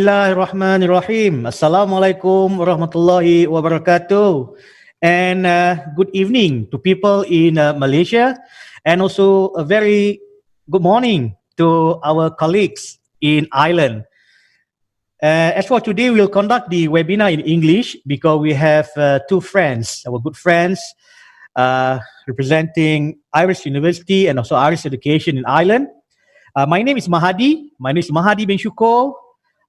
Bismillahirrahmanirrahim. Assalamualaikum warahmatullahi wabarakatuh. And good evening to people in Malaysia, and also a very good morning to our colleagues in Ireland. As for today, we'll conduct the webinar in English because we have two friends, our good friends, representing Irish University and also Irish Education in Ireland. My name is Mahadi. My name is Mahadi bin Shukor.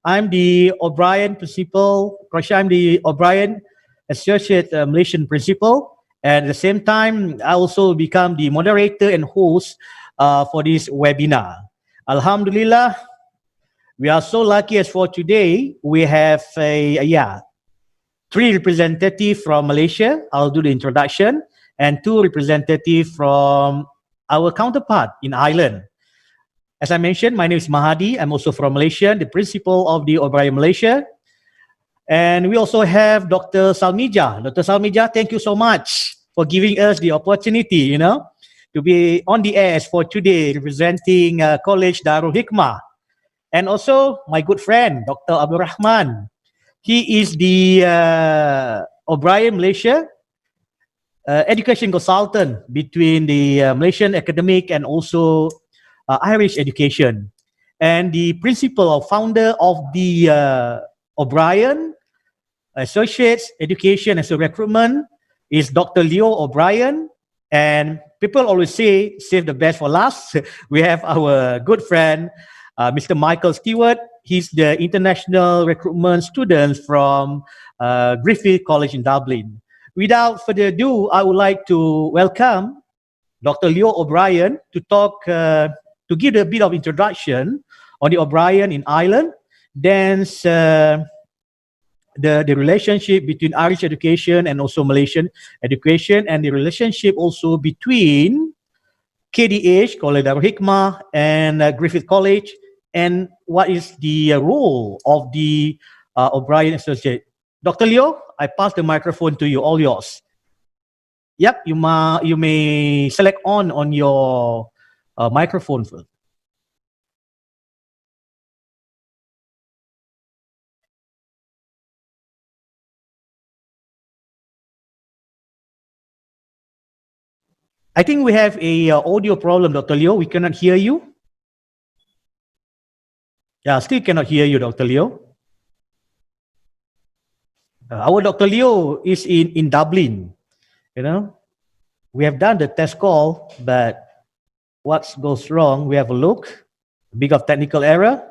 I'm the O'Brien Principal. I'm the O'Brien Associate Malaysian Principal. And at the same time, I also become the moderator and host for this webinar. Alhamdulillah, we are so lucky as for today. We have three representatives from Malaysia. I'll do the introduction. And two representatives from our counterpart in Ireland. As I mentioned, my name is Mahadi. I'm also from Malaysia, the principal of the O'Brien Malaysia. And we also have Dr. Salmija. Dr. Salmija, thank you so much for giving us the opportunity, to be on the air for today, representing College Darul Hikmah. And also my good friend, Dr. Abdul Rahman. He is the O'Brien Malaysia education consultant between the Malaysian academic and also Irish education, and the principal or founder of the O'Brien Associates Education and so Recruitment is Dr. Leo O'Brien. And people always say, save the best for last. We have our good friend, Mr. Michael Stewart. He's the international recruitment student from Griffith College in Dublin. Without further ado, I would like to welcome Dr. Leo O'Brien to talk, to give a bit of introduction on the O'Brien in Ireland, then the relationship between Irish education and also Malaysian education, and the relationship also between KDH, College Darul Hikmah, and Griffith College, and what is the role of the O'Brien Associate. Dr. Leo, I pass the microphone to you, all yours. Yep, you may select on your microphone first. I think we have a audio problem, Dr. Leo. We cannot hear you. Yeah, still cannot hear you, Dr. Leo. Our Dr. Leo is in Dublin. We have done the test call, but what goes wrong? We have a look. Big of technical error.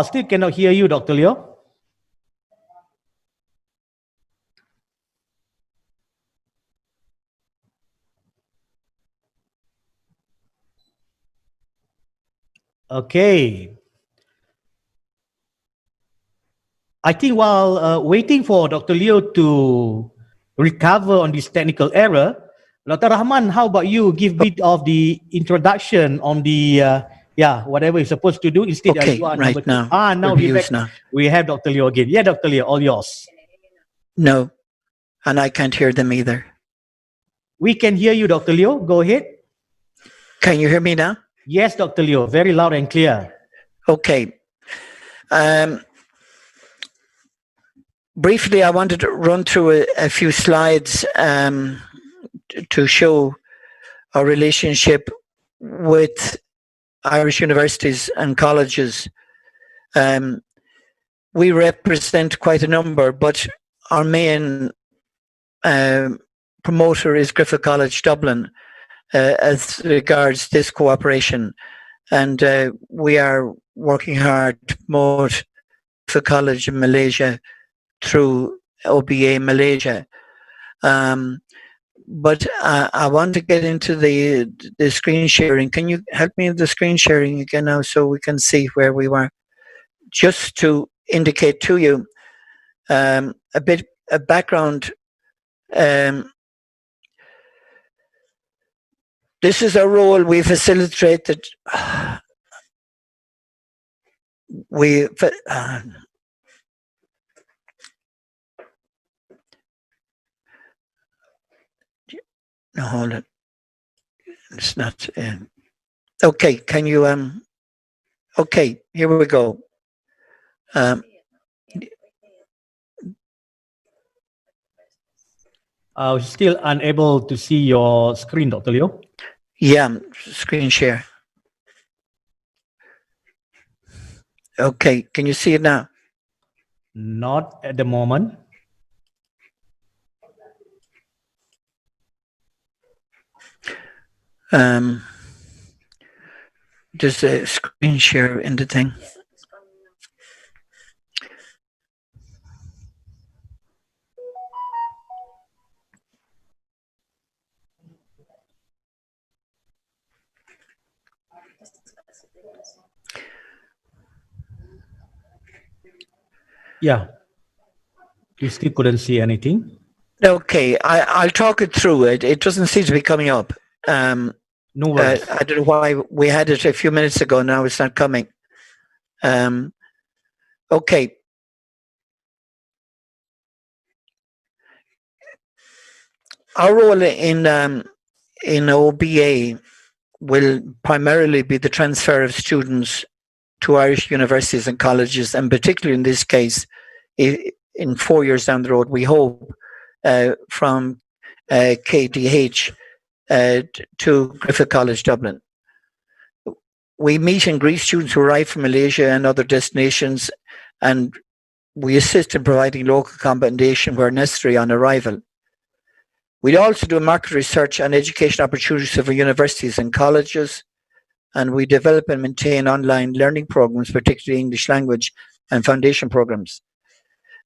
Still cannot hear you, Dr. Leo. Okay. I think while waiting for Dr. Leo to recover on this technical error, Dr. Rahman, how about you give a bit of the introduction on the whatever you're supposed to do instead. Okay, you are right now. now. Now we have Dr. Leo again. Yeah, Dr. Leo, all yours. No, and I can't hear them either. We can hear you, Dr. Leo. Go ahead. Can you hear me now? Yes, Dr. Leo, very loud and clear. Okay. Briefly, I wanted to run through a few slides to show our relationship with Irish universities and colleges. We represent quite a number, but our main promoter is Griffith College Dublin as regards this cooperation. And we are working hard to promote Griffith College in Malaysia through OBA Malaysia. But I want to get into the screen sharing. Can you help me with the screen sharing again now so we can see where we were? Just to indicate to you a bit of background. This is a role we facilitated. No, hold it. It's not. Okay, can you okay, here we go. Um, I was still unable to see your screen, Dr. Leo. yeah, screen share. Okay, can you see it now? Not at the moment. There's a screen share in the thing. Yeah. You still couldn't see anything? Okay, I'll talk it through. It doesn't seem to be coming up. No worries. I don't know why we had it a few minutes ago. Now it's not coming. Okay. Our role in OBA will primarily be the transfer of students to Irish universities and colleges, and particularly in this case, in 4 years down the road, we hope from KDH to Griffith College Dublin. We meet and greet students who arrive from Malaysia and other destinations, and we assist in providing local accommodation where necessary on arrival. We also do market research on education opportunities for universities and colleges, and we develop and maintain online learning programs, particularly English language and foundation programs.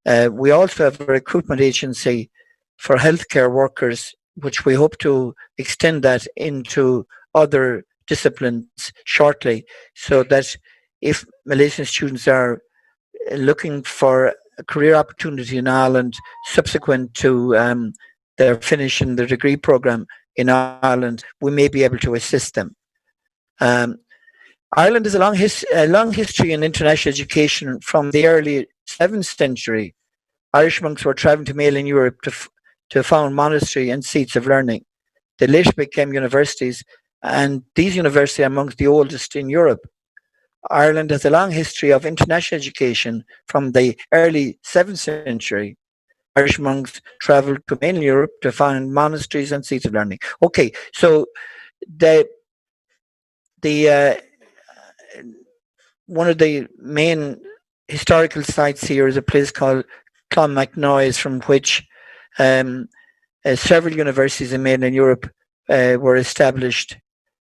We also have a recruitment agency for healthcare workers, which we hope to extend that into other disciplines shortly, so that if Malaysian students are looking for a career opportunity in Ireland subsequent to their finishing their degree program in Ireland, we may be able to assist them. Ireland has a long history in international education. From the early 7th century, Irish monks were traveling to mainland Europe to found monasteries and seats of learning. They later became universities, and these universities are amongst the oldest in Europe. Ireland has a long history of international education. From the early 7th century, Irish monks travelled to mainland Europe to found monasteries and seats of learning. Okay, so the one of the main historical sites here is a place called Clonmacnoise, from which several universities in mainland Europe were established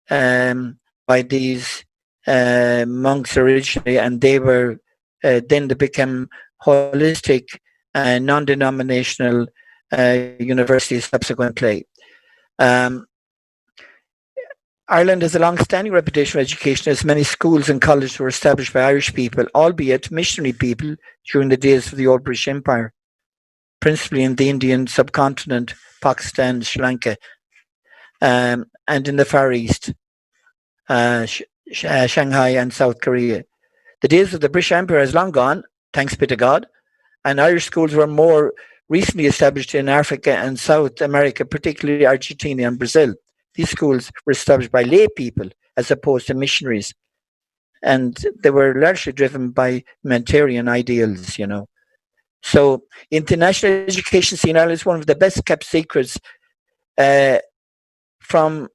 by these monks originally, and they were then they became holistic non-denominational universities subsequently. Ireland has a long-standing reputation for education, as many schools and colleges were established by Irish people, albeit missionary people, during the days of the old British Empire, principally in the Indian subcontinent, Pakistan, Sri Lanka, and in the Far East, Shanghai and South Korea. The days of the British Empire has long gone, thanks be to God, and Irish schools were more recently established in Africa and South America, particularly Argentina and Brazil. These schools were established by lay people as opposed to missionaries, and they were largely driven by humanitarian ideals, you know. So international education scene in Ireland is one of the best kept secrets, from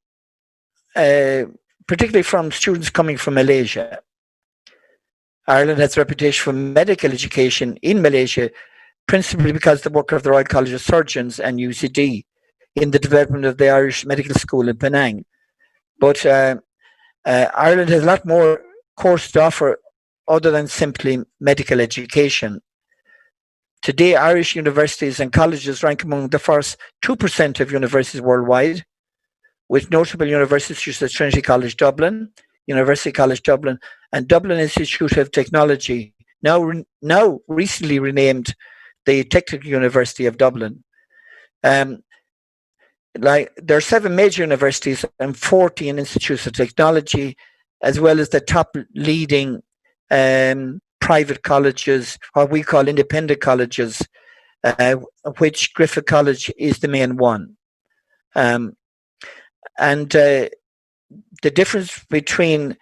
particularly from students coming from Malaysia. Ireland has a reputation for medical education in Malaysia, principally because of the work of the Royal College of Surgeons and UCD in the development of the Irish Medical School in Penang. But Ireland has a lot more course to offer other than simply medical education. Today, Irish universities and colleges rank among the first 2% of universities worldwide, with notable universities such as Trinity College Dublin, University College Dublin, and Dublin Institute of Technology, now recently renamed the Technical University of Dublin. There are 7 major universities and 14 institutes of technology, as well as the top leading private colleges, what we call independent colleges, which Griffith College is the main one. And the difference between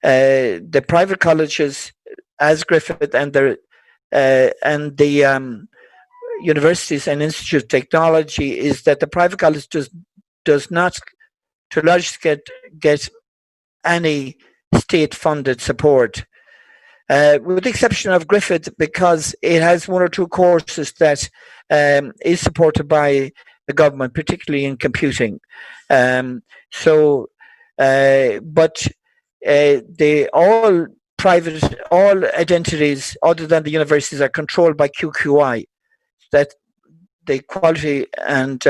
the private colleges as Griffith and the universities and institutes of technology is that the private college does not, to a large extent, get any state-funded support, with the exception of Griffith, because it has one or two courses that is supported by the government, particularly in computing. But all identities other than the universities are controlled by QQI, that the Quality and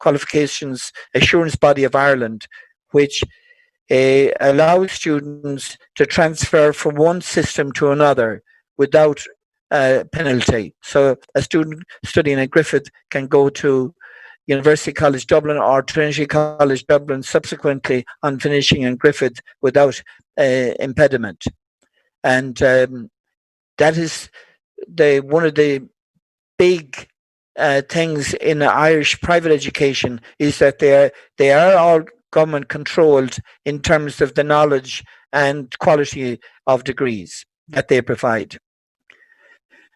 Qualifications Assurance Body of Ireland, which allows students to transfer from one system to another without penalty. So a student studying at Griffith can go to University College Dublin or Trinity College Dublin subsequently on finishing in Griffith without impediment. And that is one of the big things in Irish private education, is that they are all government controlled in terms of the knowledge and quality of degrees that they provide.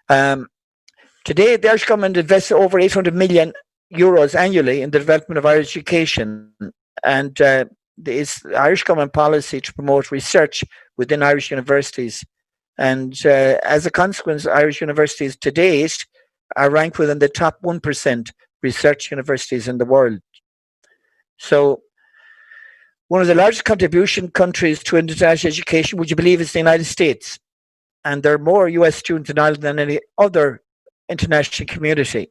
Today, the Irish government invests over 800 million euros annually in the development of Irish education, and it's Irish government policy to promote research within Irish universities. And as a consequence, Irish universities to date are ranked within the top 1% research universities in the world. So one of the largest contribution countries to international education, would you believe, is the United States. And there are more US students in Ireland than any other international community.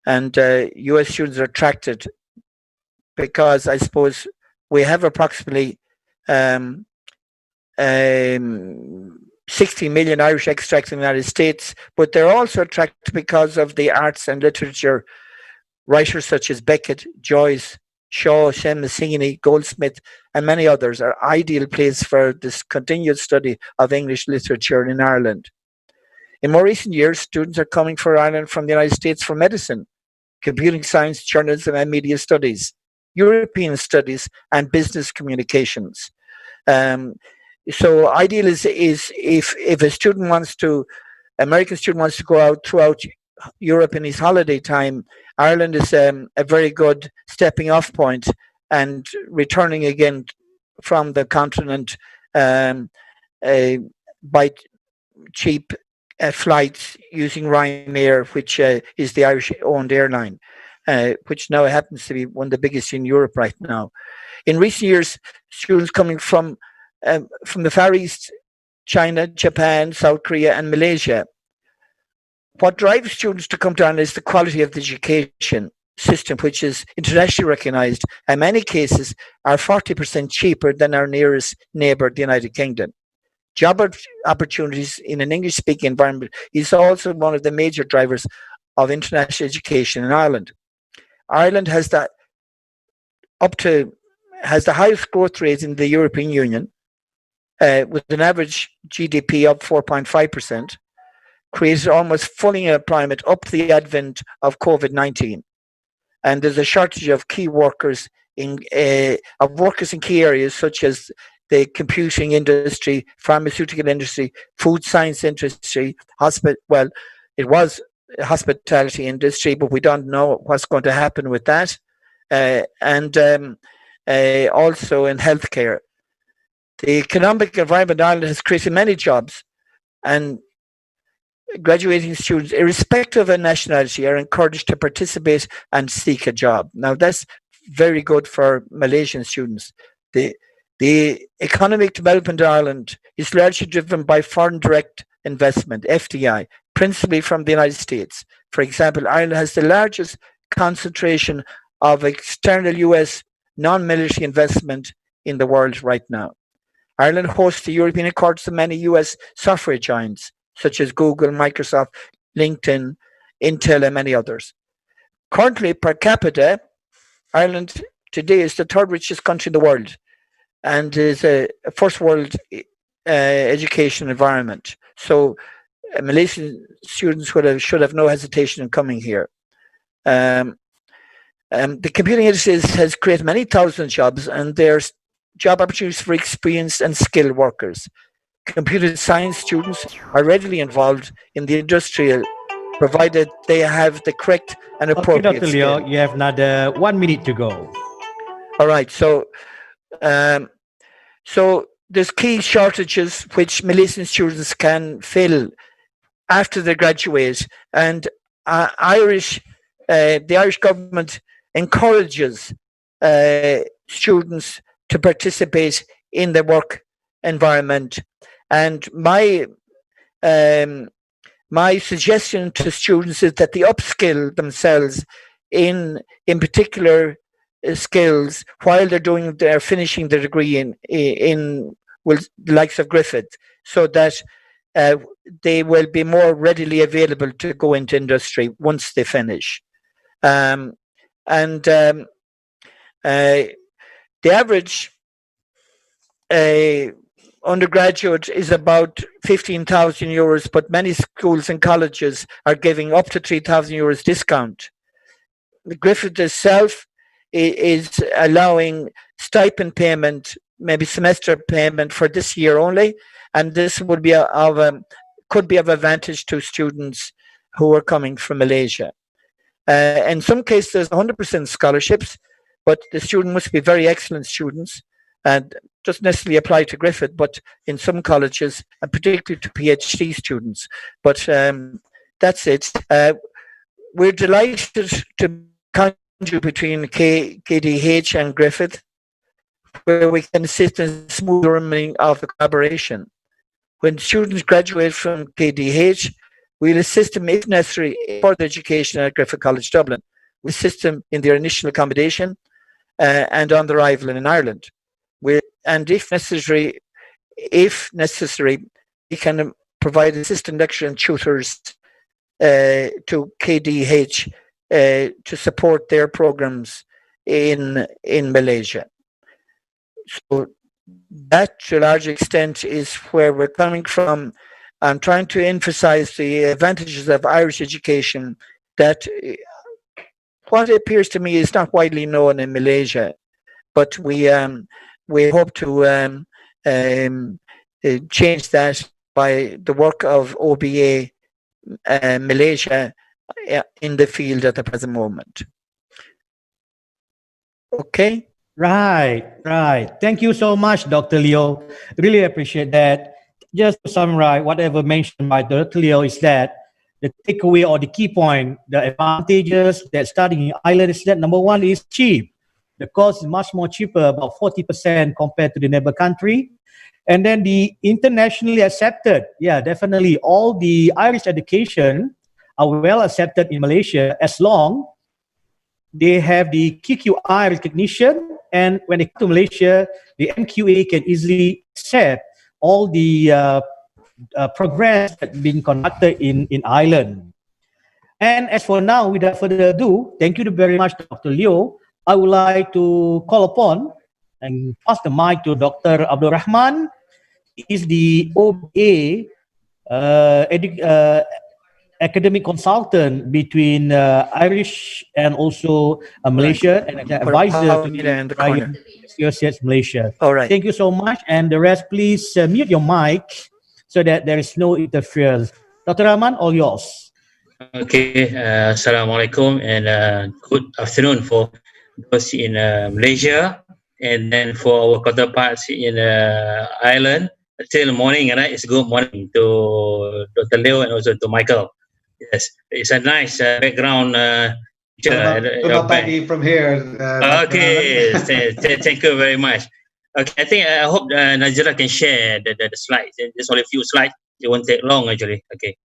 And US students are attracted because, I suppose, we have approximately 60 million Irish extracts in the United States, but they're also attracted because of the arts and literature. Writers such as Beckett, Joyce, Shaw, Seamus Heaney, Goldsmith, and many others are ideal place for this continued study of English literature in Ireland. In more recent years, students are coming for Ireland from the United States for medicine, computing science, journalism, and media studies, European studies, and business communications. So ideal is if a student wants to, American student wants to go out throughout Europe in his holiday time, Ireland is a very good stepping off point, and returning again from the continent by cheap flights using Ryanair, which is the Irish owned airline, which now happens to be one of the biggest in Europe right now. In recent years, students coming from the Far East, China, Japan, South Korea, and Malaysia. What drives students to come to Ireland is the quality of the education system, which is internationally recognised, and in many cases are 40% cheaper than our nearest neighbour, the United Kingdom. Job opportunities in an English-speaking environment is also one of the major drivers of international education in Ireland. Ireland has the highest growth rate in the European Union, with an average GDP up 4.5%, created almost full employment up to the advent of COVID-19. And there's a shortage of key workers in key areas such as the computing industry, pharmaceutical industry, food science industry, it was a hospitality industry, but we don't know what's going to happen with that, and also in healthcare. The economic environment in Ireland has created many jobs, and graduating students, irrespective of nationality, are encouraged to participate and seek a job. Now, that's very good for Malaysian students. The economic development in Ireland is largely driven by foreign direct investment, FDI, principally from the United States. For example, Ireland has the largest concentration of external US non-military investment in the world right now. Ireland hosts the European headquarters of many US software giants, such as Google, Microsoft, LinkedIn, Intel, and many others. Currently, per capita, Ireland today is the third richest country in the world, and is a first world education environment. So Malaysian students should have no hesitation in coming here. The computing industry has created many thousand jobs, and they're job opportunities for experienced and skilled workers. Computer science students are readily involved in the industrial, provided they have the correct and Okay, appropriate Dr. Leo, skill. you have another 1 minute to go. All right, so there's key shortages which Malaysian students can fill after they graduate, and the Irish government encourages students to participate in the work environment. And my suggestion to students is that they upskill themselves in particular skills while they're finishing their degree in the likes of Griffith, so that they will be more readily available to go into industry once they finish. The average undergraduate is about 15,000 euros, but many schools and colleges are giving up to 3,000 euros discount. Griffith itself is allowing stipend payment, maybe semester payment for this year only, and this would be could be of advantage to students who are coming from Malaysia. In some cases, there's 100% scholarships, but the student must be very excellent students, and doesn't necessarily apply to Griffith, but in some colleges, and particularly to PhD students. But that's it. We're delighted to contribute between KDH and Griffith, where we can assist in smooth running of the collaboration. When students graduate from KDH, we'll assist them, if necessary, in further education at Griffith College Dublin. We assist them in their initial accommodation and on their arrival in Ireland. And if necessary, we can provide assistant lecturers and tutors to KDH to support their programs in Malaysia. So that, to a large extent, is where we're coming from. I'm trying to emphasize the advantages of Irish education, that what appears to me is not widely known in Malaysia, but we hope to change that by the work of OBA Malaysia in the field at the present moment. Okay. Right. Thank you so much, Dr. Leo. Really appreciate that. Just to summarize, whatever mentioned by Dr. Leo is that the takeaway or the key point, the advantages that studying in Ireland is that number one is cheap. The cost is much more cheaper, about 40% compared to the neighbor country. And then the internationally accepted, yeah, definitely all the Irish education are well accepted in Malaysia as long they have the QQI recognition, and when they come to Malaysia, the MQA can easily accept all the progress that's been conducted in Ireland. And as for now, without further ado, thank you very much, Dr. Leo. I would like to call upon and pass the mic to Dr. Abdul Rahman. He is the OBA academic consultant between Irish and also Malaysia, and an advisor to the Associates Malaysia. All right. Thank you so much. And the rest, please mute your mic so that there is no interference. Dr. Rahman, all yours. Okay, Assalamualaikum and good afternoon for those in Malaysia, and then for our counterparts in Ireland. Till morning, right? It's good morning to Dr. Leo and also to Michael. Yes, it's a nice background. Good pagi from here. Okay, thank you very much. Okay, I hope Nazira can share the slides. There's only a few slides. It won't take long actually. Okay.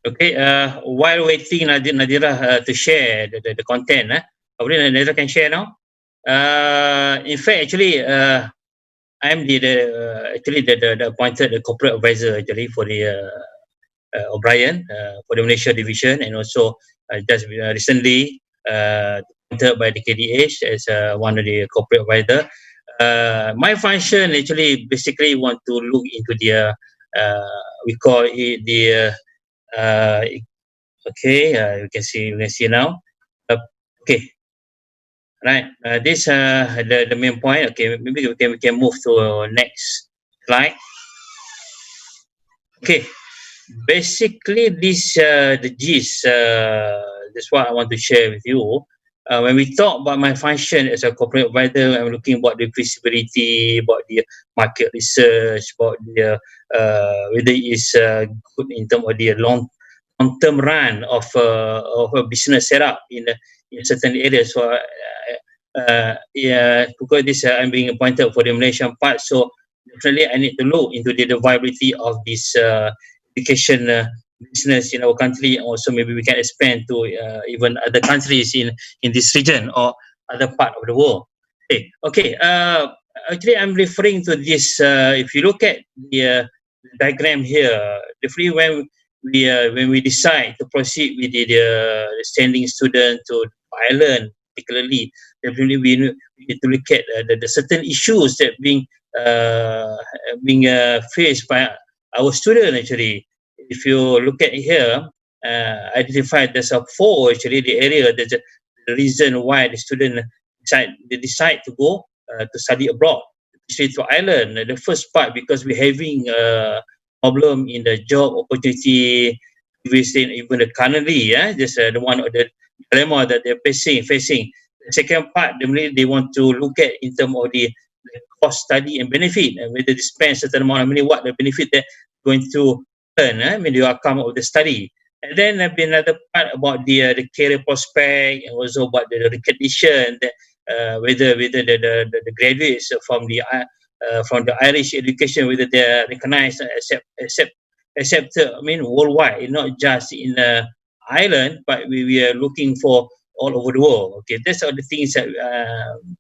Okay, while waiting Nadira to share the content, probably Nadira can share now. In fact, actually, I'm the appointed corporate advisor actually for the O'Brien for the Malaysia division, and also just recently appointed by the KDH as one of the corporate advisor. My function actually basically want to look into the we call it the you can see now Okay. Right. This the main point. Okay, maybe we can move to next slide. Okay. Basically, this the gist. That's what I want to share with you. When we talk about my function as a corporate provider, I'm looking about the feasibility, about the market research, about the whether it's good in terms of the long-term run of a business setup in certain areas. So, because this I'm being appointed for the Malaysian part, so definitely I need to look into the viability of this education business in our country. Also, maybe we can expand to even other countries in this region or other part of the world. Okay. Actually, I'm referring to this. If you look at the diagram here, definitely when we decide to proceed with the sending student to Ireland, particularly, definitely we need to look at the certain issues that being faced by our student. Actually, if you look at here, identified there's a four actually the area. There's the reason why the student decide to go to study abroad, especially to Ireland. The first part, because we're having a problem in the job opportunity, even currently, just the one of the dilemma that they're facing. The second part, they want to look at in terms of the cost, study and benefit, and whether they spend certain amount of money, what the benefit they're going to earn, the outcome of the study. And then there'll be another part about the career prospect, and also about the recognition that whether the graduates from the Irish education, whether they're recognized, accepted, worldwide, not just in Ireland, but we are looking for all over the world. Okay, that's all the things that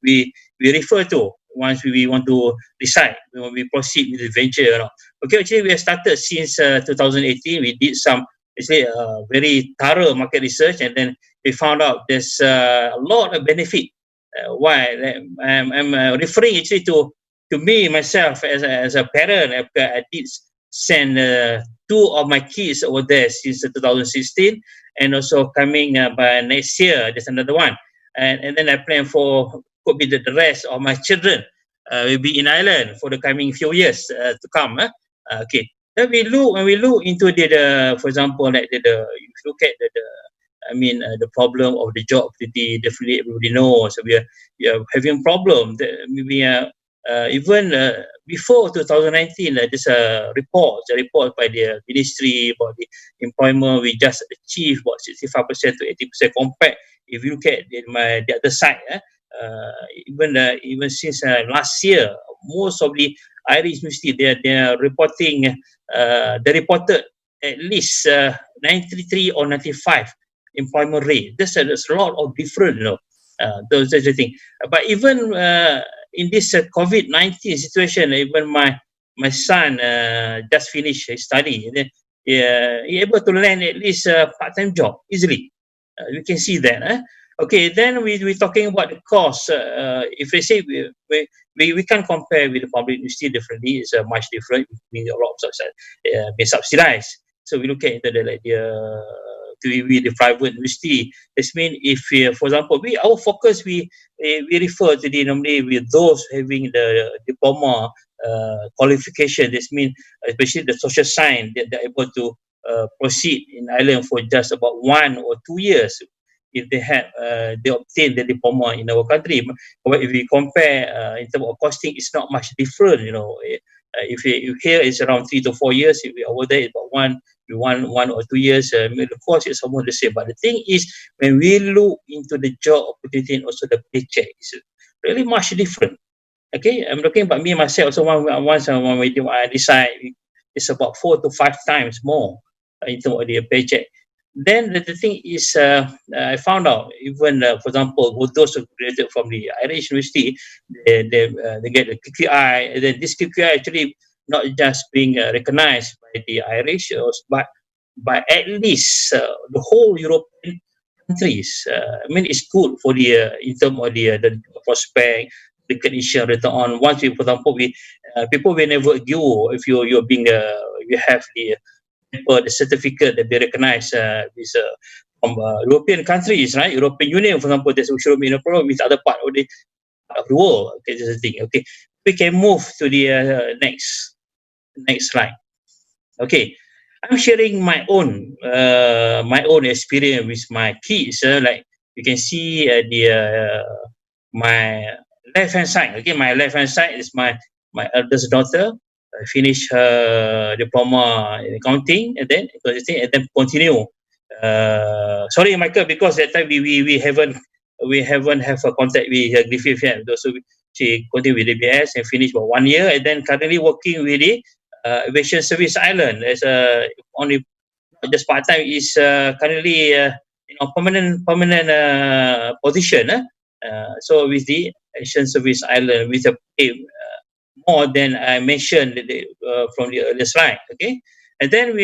we refer to once we want to decide when we proceed with the venture or not. Okay, actually we have started since 2018. We did some very thorough market research, and then we found out there's a lot of benefit. Why I'm referring actually to me myself as a parent. I did send two of my kids over there since 2016, and also coming by next year there's another one, and then I plan for could be the rest of my children will be in Ireland for the coming few years to come. Okay, then when we look into the for example, like if you look at the problem of the job opportunity, definitely everybody knows. So we are having problem. Maybe even before 2019, there's a report by the ministry about the employment. We just achieved about 65% to 80% compared. If you look at the other side, even since last year, most of the Irish university they are reporting. They reported at least 93 or 95 employment rate. There's a lot of different, those are the thing. But even in this COVID-19 situation, even my son just finished his study, and then he able to land at least a part-time job easily. You can see that. Okay, then we're talking about the cost. If they say we can't compare with the public university, definitely it's much different. Being a lot of being subsidized. So we look at the private university. This means if for example, our focus we refer to normally with those having the diploma qualification. This means especially the social science that they're able to proceed in Ireland for just about 1 or 2 years. If they obtain the diploma in our country, but if we compare in terms of costing, it's not much different. If here it's around 3 to 4 years, if we over there it's about 1 or 2 years, the cost is almost the same. But the thing is, when we look into the job opportunity and also the paycheck, it's really much different. Okay, I'm talking about me myself. So once I decide, it's about 4 to 5 times more in terms of the paycheck. Then the thing is, I found out even for example, with those who graduated from the Irish university, they get a QQI, and then this QQI actually not just being recognized by the Irish, but by at least the whole European countries. It's good for the in terms of the prospect, recognition later on. Once we, for example, people will never go if you're being you have the certificate that they recognize with from European countries, right? European Union, for example, there should be no problem with other part of the world. Okay, this is the thing. Okay, we can move to the next slide. Okay, I'm sharing my own experience with my kids. Like you can see my left hand side. Okay, my left hand side is my eldest daughter. Finish her diploma in accounting, and then continue. Sorry, Michael, because that time we haven't have a contact with Griffith yet. So she continued with DBS and finished about 1 year, and then currently working with the Aviation Service Ireland as only just part time. Is currently permanent position. So with the Aviation Service Ireland with a pay more than I mentioned from the earlier slide. Okay, and then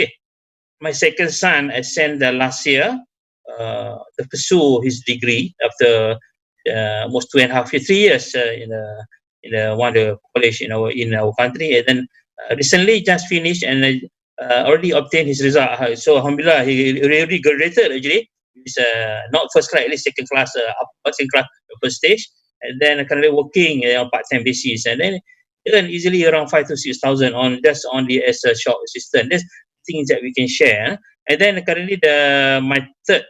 my second son I sent last year to pursue his degree after almost 2.5 years, 3 years in one of the college in our country, and then recently just finished and already obtained his result. So alhamdulillah, he already graduated. Actually, he's not first class, at least second class, second class first stage, and then currently working on part-time basis, and then earn easily around 5,000 to 6,000 on the as a shop assistant. That's things that we can share. And then currently my third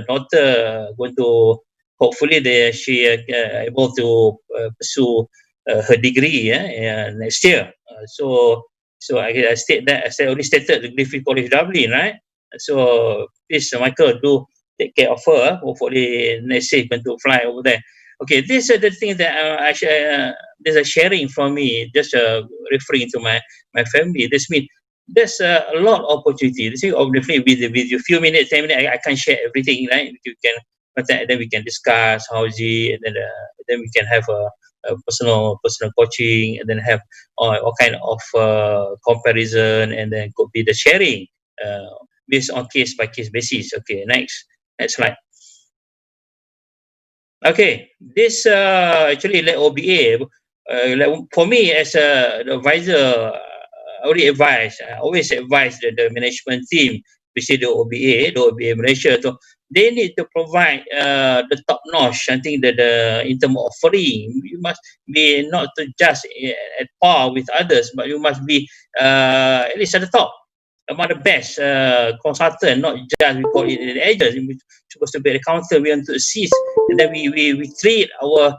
daughter going to hopefully she able to pursue her degree next year. So I state that I already stated the Griffith College Dublin, right? So please, Michael, do take care of her. Hopefully next year going to fly over there. Okay, these are the things that there's a sharing from me, just referring to my family. This means there's a lot of opportunity. You see, obviously with you few minutes, 10 minutes, I can't share everything, right? You can contact, then we can discuss how is it, and then we can have a personal coaching, and then have all kind of comparison, and then could be the sharing based on case by case basis. Okay, next slide. Okay, this actually like OBA. Like for me as an advisor, I always advise the management team, especially the OBA Malaysia. So they need to provide the top notch. I think that in terms of offering, you must be not to just at par with others, but you must be at least at the top, among the best consultant, not just we call it an agent. We're supposed to be an accountant. We want to assist, and then we treat our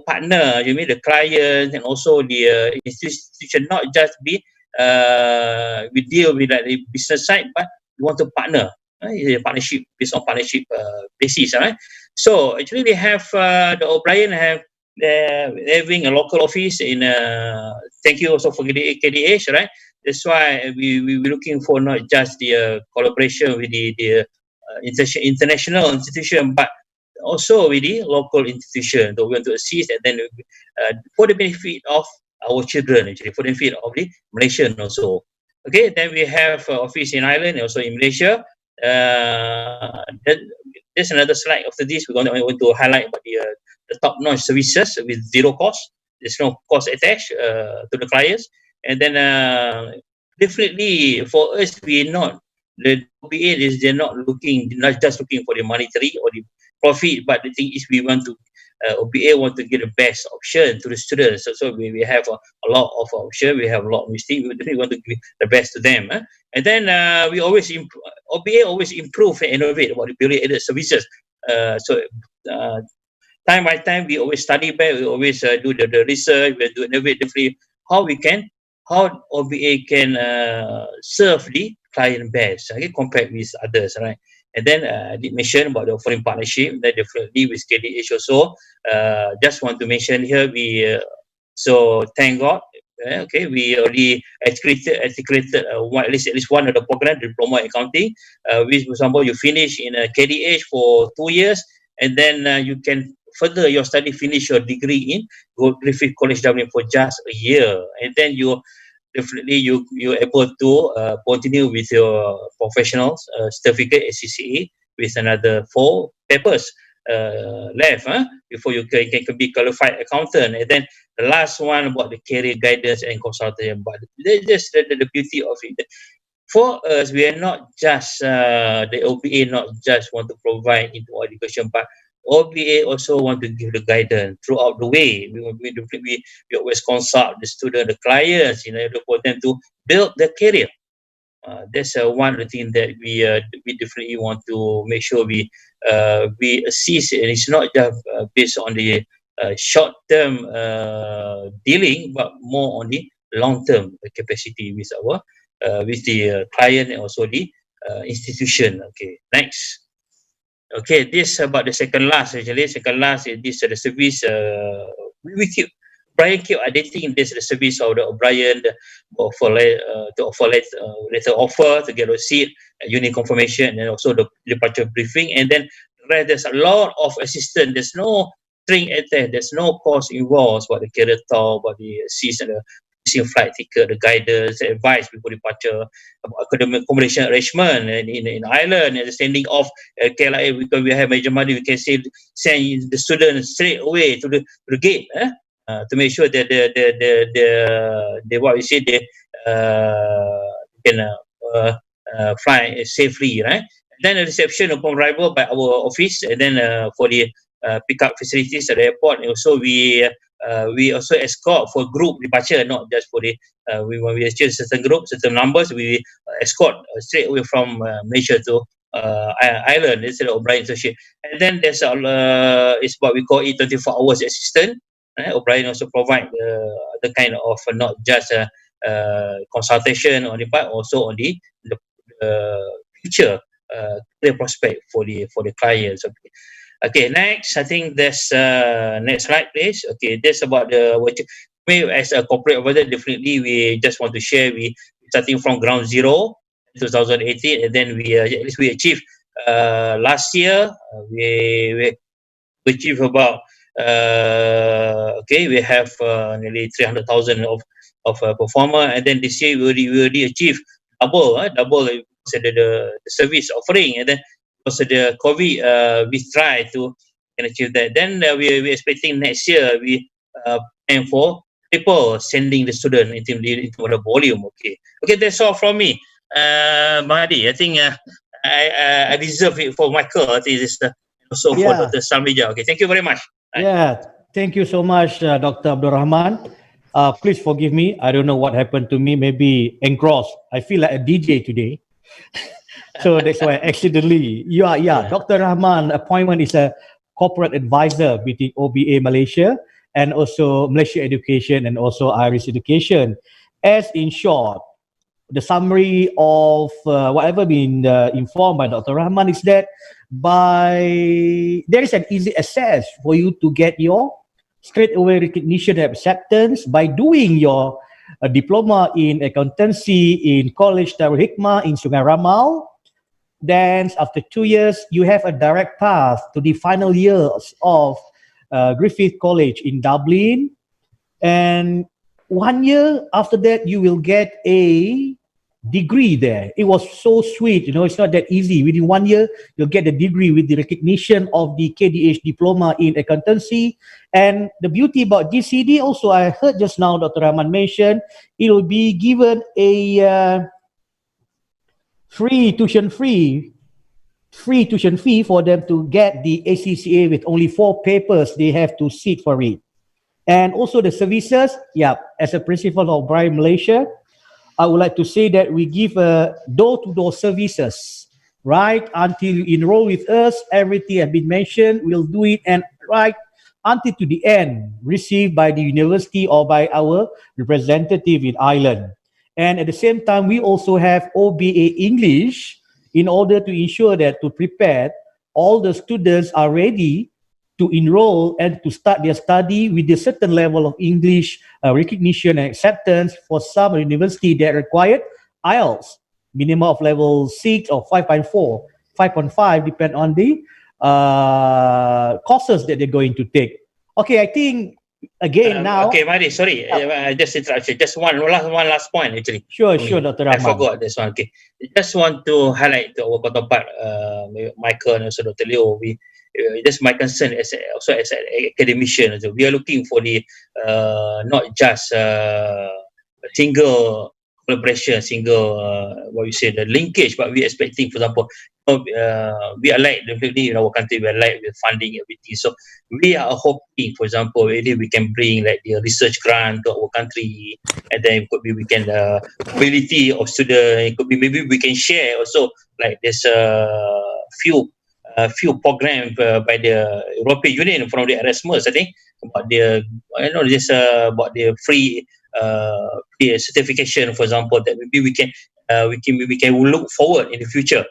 partner, you mean the client, and also the institution, not just be we deal with like the business side, but we want to partner. Partnership based on partnership basis, right? So actually, they have the O'Brien having a local office in. Thank you also for KDH, right? That's why we're looking for not just the collaboration with the international institution, but also with the local institution. So we want to assist, and then for the benefit of our children, actually, for the benefit of the Malaysian also. Okay, then we have office in Ireland and also in Malaysia. There's another slide after this. We're going to highlight about the top-notch services with zero cost. There's no cost attached to the clients. And then definitely for us, the OBA is they're not just looking for the monetary or the profit, but the thing is we want to OBA want to get the best option to the students. So we have a lot of option. We have a lot of mistakes. We definitely want to give the best to them. And then we always OBA always improve and innovate about the value-added services. So time by time we always study back. We always do the research. We do innovate differently. How OBA can serve the client best, okay, compared with others, right? And then I did mention about the offering partnership, that definitely with KDH also. Just want to mention here, so thank God, okay, we already articulated at least one of the program, diploma accounting, which, for example, you finish in KDH for 2 years, and then you can further your study, finish your degree in Griffith College Dublin for just a year, and then you're able to continue with your professional certificate SCCA with another 4 papers left before you can be qualified accountant. And then the last one about the career guidance and consultation. But that's just the beauty of it. for us, we are not just the OBA not just want to provide into education, but OBA also want to give the guidance throughout the way. We always consult the student, the clients, in order for them to build their career. That's one of the things that we definitely want to make sure we assist, and it's not just based on the short-term dealing, but more on the long-term capacity with our with the client and also the institution. Okay, next. Okay, this about the second last. Actually, second last is this the service. We keep Brian keep updating this the service of the Brian to offer letter offer to get a seat, unit confirmation, and also the departure briefing. And then there's a lot of assistance. There's no string attached. There's no cost involved. About the career talk, about the assist and the flight ticket, the guidance, the advice before departure, academic accommodation arrangement in Ireland, and the standing off KLIA, because we have major money, we can send the students straight away to the gate to make sure that the what we say they can fly safely, right? Then the reception upon arrival by our office, and then for the pick-up facilities at the airport, and also we also escort for group departure, not just for the when we exchange certain groups, certain numbers, we escort straight away from Malaysia to Ireland instead of O'Brien Associate. And then there's it's what we call it 24 hours assistant. O'Brien also provide the kind of not just consultation on the part, also on the future career prospect for the clients. Okay, next, I think that's next slide, please. Okay, that's about as a corporate advisor, definitely we just want to share. We starting from ground zero, 2018, and then we at least we achieved last year. We achieved about we have nearly 300,000 of performer, and then this year we already achieved double the service offering, and then also the COVID, we try to achieve that. Then we're expecting next year we plan for triple sending the student into the volume. Okay, that's all from me. Mahadi, I think I deserve it for Michael. I think it's also for Dr. Salmija. Okay, thank you very much. Yeah, thank you so much, Dr. Abdul Rahman. Please forgive me. I don't know what happened to me. Maybe engrossed. I feel like a DJ today. So that's why accidentally, Dr. Rahman appointment is a corporate advisor between OBA Malaysia and also Malaysia Education and also Irish Education. As in short, the summary of whatever been informed by Dr. Rahman is that there is an easy access for you to get your straight away recognition and acceptance by doing your diploma in accountancy in College Darul Hikmah in Sungai Ramal. Then after 2 years, you have a direct path to the final years of Griffith College in Dublin. And 1 year after that, you will get a degree there. It was so sweet, it's not that easy. Within 1 year, you'll get a degree with the recognition of the KDH diploma in accountancy. And the beauty about GCD also, I heard just now Dr. Rahman mention, it will be given a free tuition fee for them to get the ACCA with only 4 papers. They have to sit for it. And also the services, as a principal of Brian Malaysia, I would like to say that we give door-to-door services, right? Until you enroll with us, everything has been mentioned, we'll do it, and right until to the end, received by the university or by our representative in Ireland. And at the same time, we also have OBA English in order to ensure that to prepare all the students are ready to enroll and to start their study with a certain level of English recognition and acceptance. For some university that required IELTS, minimum of level 6 or 5.4, 5.5, depend on the courses that they're going to take. Okay, I think again now. Okay, Mahdi, sorry, I just interrupted. Just one last point actually. Sure, Dr. Rahman. I forgot this one. Okay, just want to highlight to our counterpart, Michael and also Dr. Leo. That's my concern as an academician. So we are looking for the not just a single collaboration, single what you say, the linkage. But we expecting, for example, we are like definitely in our country, we are like with funding everything. So we are hoping, for example, maybe we can bring like the research grant to our country, and then could be we can mobility of students. It could be maybe we can share also, like there's a few programs by the European Union from the Erasmus, I think, about the just about the free certification, for example, that maybe we can look forward in the future.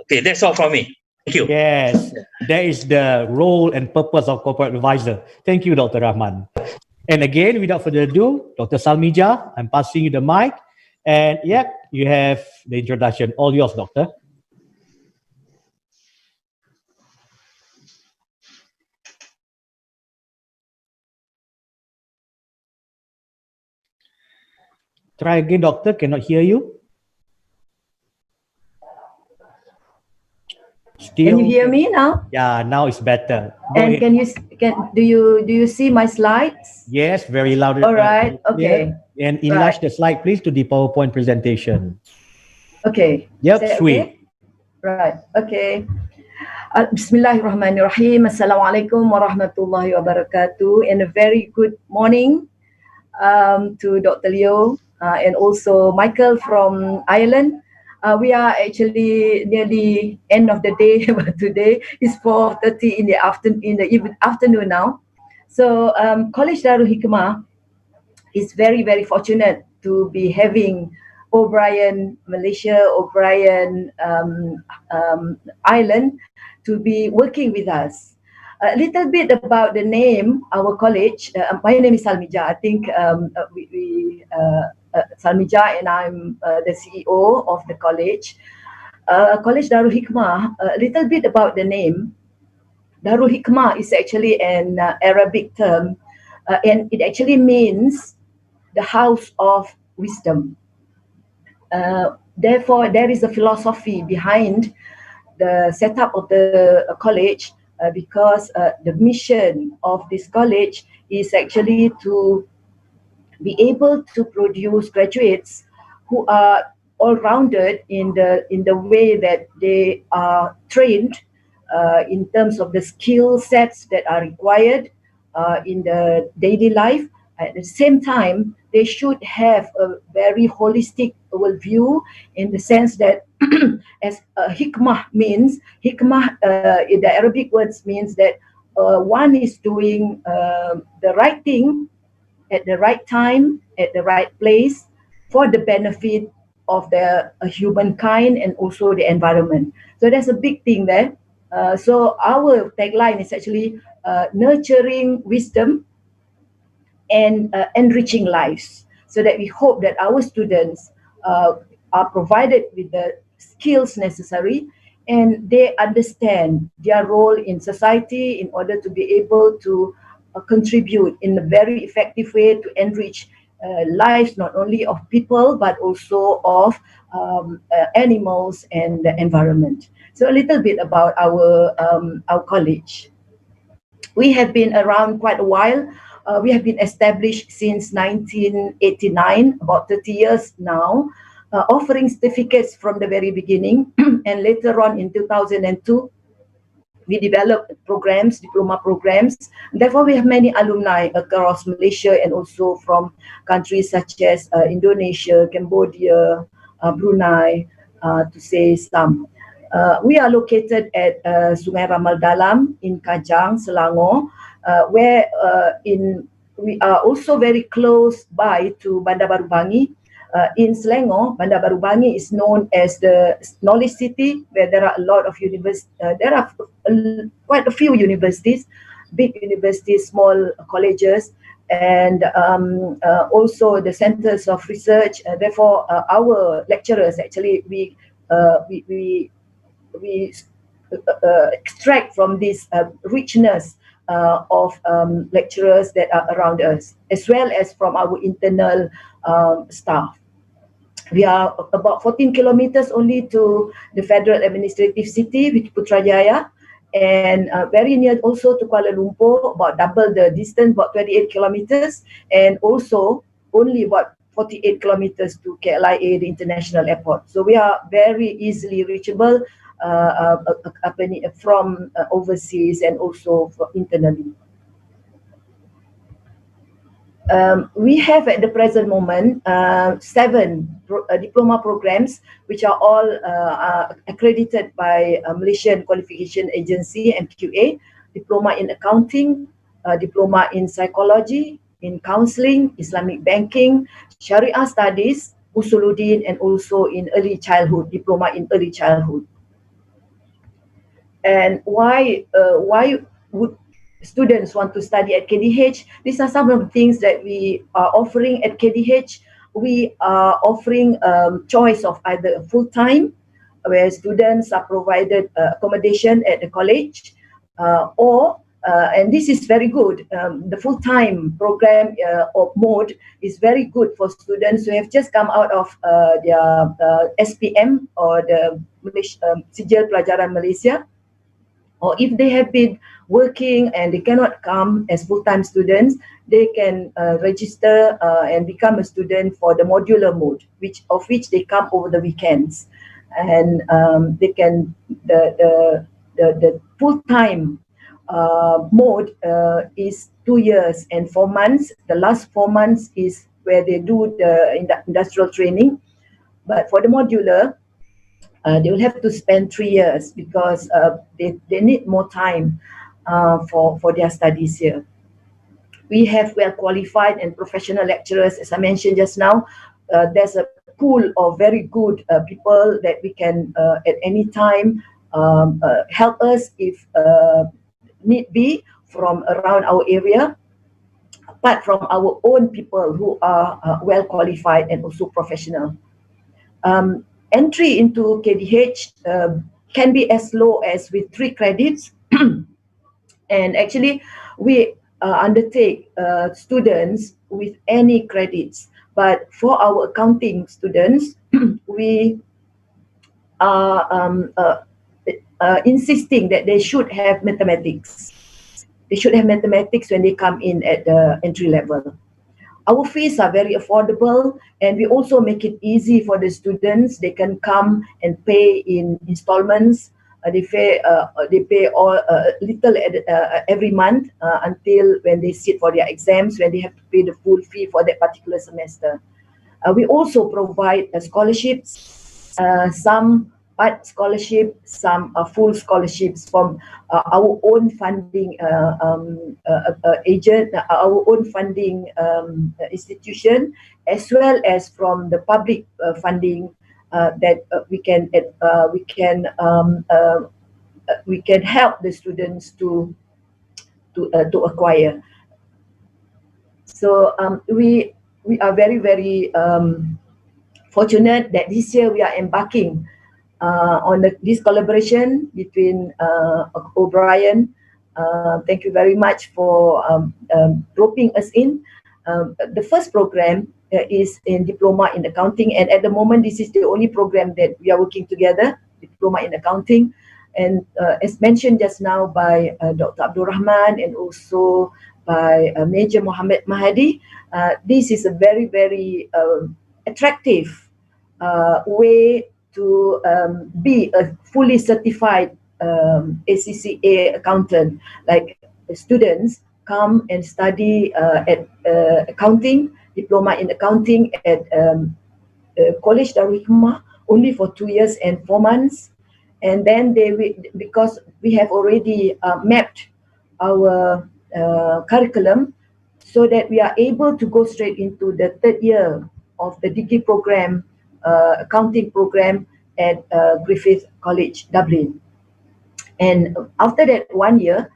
Okay, that's all from me. Thank you. Yes, that is the role and purpose of corporate advisor. Thank you, Dr. Rahman. And again, without further ado, Dr. Salmija, I'm passing you the mic. And yep, you have the introduction. All yours, Doctor. Try again, Doctor. Cannot hear you. Still, can you hear me now? Yeah, now it's better. Go And ahead. do you see my slides? Yes, very loud. All right. Okay. And enlarge the slide, please, to the PowerPoint presentation. Okay. Yep, sweet. Okay? Right. Okay. Bismillahirrahmanirrahim. Assalamualaikum warahmatullahi wabarakatuh. And a very good morning to Dr. Leo and also Michael from Ireland. We are actually nearly end of the day, but today is 4:30 in the afternoon now. So College Darul Hikmah is very, very fortunate to be having O'Brien Malaysia, O'Brien Ireland to be working with us. A little bit about the name, our college. My name is Salmija. I think Salmija, and I'm the CEO of the college. College Darul Hikmah, a little bit about the name. Darul Hikmah is actually an Arabic term, and it actually means the house of wisdom. Therefore, there is a philosophy behind the setup of the college, because the mission of this college is actually to be able to produce graduates who are all-rounded in the way that they are trained in terms of the skill sets that are required in the daily life. At the same time, they should have a very holistic worldview, in the sense that as hikmah means, hikmah in the Arabic words means that one is doing the right thing at the right time, at the right place, for the benefit of the humankind and also the environment. So that's a big thing there. So our tagline is actually nurturing wisdom and enriching lives, so that we hope that our students are provided with the skills necessary, and they understand their role in society in order to be able to contribute in a very effective way to enrich lives, not only of people but also of animals and the environment. So a little bit about our college. We have been around quite a while. We have been established since 1989, about 30 years now, offering certificates from the very beginning. And later on in 2002, we developed programs, diploma programs. Therefore, we have many alumni across Malaysia and also from countries such as Indonesia, Cambodia, Brunei, to say some. We are located at Sungai Ramal Dalam in Kajang, Selangor, where we are also very close by to Bandar Baru Bangi. In Selangor, Bandar Baru Bangi is known as the knowledge city, where there are a lot of universities. There are quite a few universities, big universities, small colleges, and also the centers of research. Therefore, our lecturers actually we extract from this richness of lecturers that are around us, as well as from our internal staff. We are about 14 kilometers only to the federal administrative city, which is Putrajaya, and very near also to Kuala Lumpur, about double the distance, about 28 kilometers, and also only about 48 kilometers to KLIA, the international airport. So we are very easily reachable from overseas and also internally. We have at the present moment 7 diploma programs which are all accredited by Malaysian Qualification Agency MQA. Diploma in accounting, diploma in psychology, in counselling, Islamic banking, Sharia studies, Usuluddin, and also in early childhood, diploma in early childhood. And why would students want to study at KDH? These are some of the things that we are offering at KDH. We are offering choice of either full-time, where students are provided accommodation at the college, or and this is very good. The full-time program or mode is very good for students who have just come out of their SPM or the Sijil Pelajaran Malaysia, or if they have been working and they cannot come as full-time students, they can register and become a student for the modular mode, which they come over the weekends, and they can the full-time mode is 2 years and 4 months. The last 4 months is where they do the industrial training, but for the modular, they will have to spend 3 years because they need more time for their studies here. We have well qualified and professional lecturers, as I mentioned just now. There's a pool of very good people that we can at any time help us if need be from around our area, apart from our own people who are well qualified and also professional. Entry into KDH can be as low as with 3 credits. And actually, we undertake students with any credits. But for our accounting students, we are insisting that they should have mathematics. They should have mathematics when they come in at the entry level. Our fees are very affordable, and we also make it easy for the students. They can come and pay in installments. They pay all little every month until when they sit for their exams, when they have to pay the full fee for that particular semester. We also provide scholarships, some part scholarship, some full scholarships from our own funding agent, our own funding institution, as well as from the public funding that we can help the students to acquire. So we are very fortunate that this year we are embarking on this collaboration between O'Brien. Thank you very much for roping us in. The first program is in Diploma in Accounting, and at the moment this is the only program that we are working together, Diploma in Accounting. And as mentioned just now by Dr. Abdul Rahman and also by Major Muhammad Mahdi, this is a very attractive way to be a fully certified ACCA accountant. Like students come and study at accounting, diploma in accounting at College Darul Hikmah only for 2 years and 4 months, and then because we have already mapped our curriculum, so that we are able to go straight into the 3rd year of the degree program, accounting program at Griffith College, Dublin. And after that 1 year,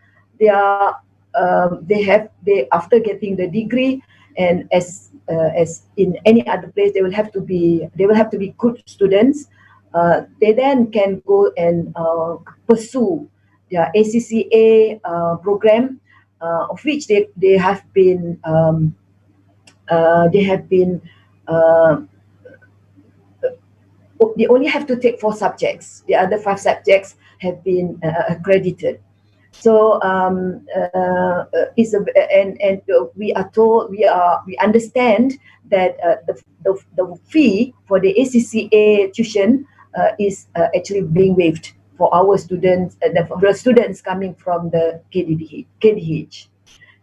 after getting the degree, and as in any other place, they will have to be good students. They then can go and pursue their ACCA program, of which they have been they only have to take 4 subjects. The other 5 subjects have been accredited. So we understand that the fee for the ACCA tuition is actually being waived for our students, the students coming from the KDH.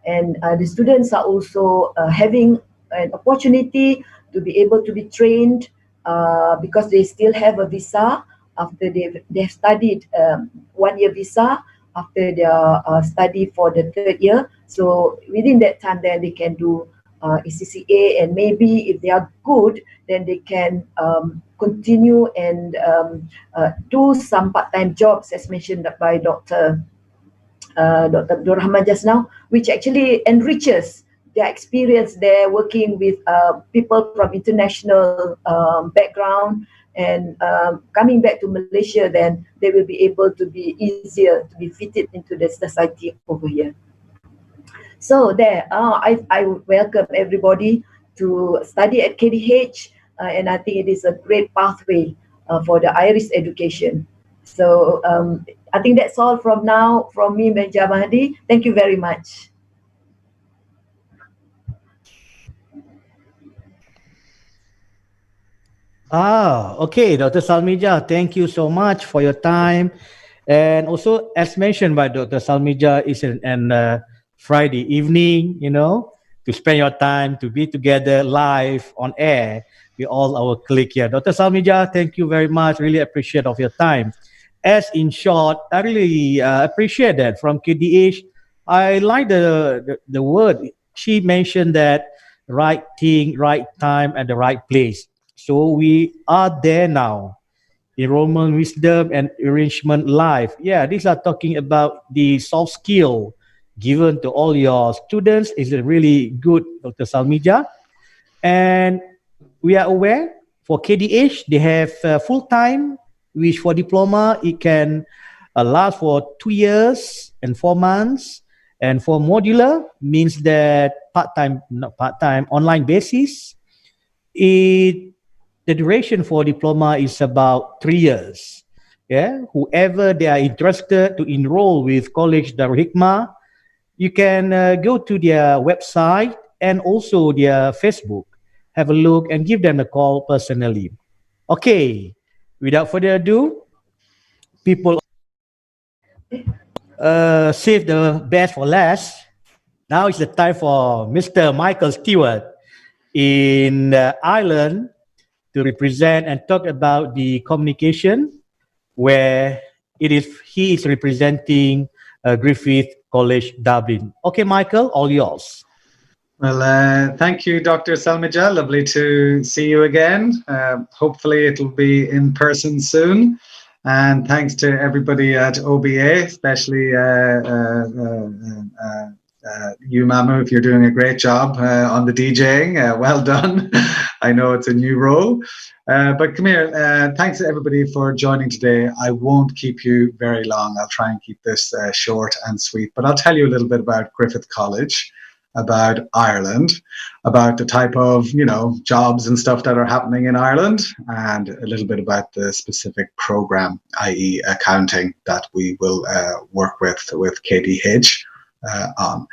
And the students are also having an opportunity to be able to be trained because they still have a visa after they've studied 1 year visa after their study for the 3rd year. So within that time, then they can do ACCA, and maybe if they are good, then they can continue and do some part-time jobs, as mentioned by Dr. Abdul Rahman just now, which actually enriches their experience there working with people from international background, and coming back to Malaysia, then they will be able to be easier to be fitted into the society over here. So there, I welcome everybody to study at KDH, and I think it is a great pathway for the Irish education. So I think that's all from now from me, Menja Mahdi. Thank you very much. Okay, Dr. Salmija, thank you so much for your time. And also, as mentioned by Dr. Salmija, it's an Friday evening, you know, to spend your time to be together live on air with all our colleagues here. Dr. Salmija, thank you very much. Really appreciate of your time. As in short, I really appreciate that from KDH. I like the word she mentioned, that right thing, right time, at the right place. So we are there now. Enrollment wisdom and arrangement life. Yeah, these are talking about the soft skill given to all your students. Is really good, Dr. Salmija. And we are aware for KDH, they have full-time, which for diploma, it can last for 2 years and 4 months. And for modular, means that part-time, not part-time, online basis, the duration for diploma is about 3 years. Yeah, whoever they are interested to enroll with College Darul Hikmah, you can go to their website and also their Facebook. Have a look and give them a call personally. Okay, without further ado, people save the best for last. Now it's the time for Mr. Michael Stewart in Ireland to represent and talk about the communication, where he is representing Griffith College Dublin. Okay, Michael, all yours. Well, thank you, Dr. Salmija. Lovely to see you again. Hopefully it'll be in person soon. And thanks to everybody at OBA, especially you, Mamu, if you're doing a great job on the DJing. Well done. I know it's a new role. But come here. Thanks to everybody for joining today. I won't keep you very long. I'll try and keep this short and sweet. But I'll tell you a little bit about Griffith College, about Ireland, about the type of, jobs and stuff that are happening in Ireland, and a little bit about the specific program, i.e. accounting, that we will work with KDH on.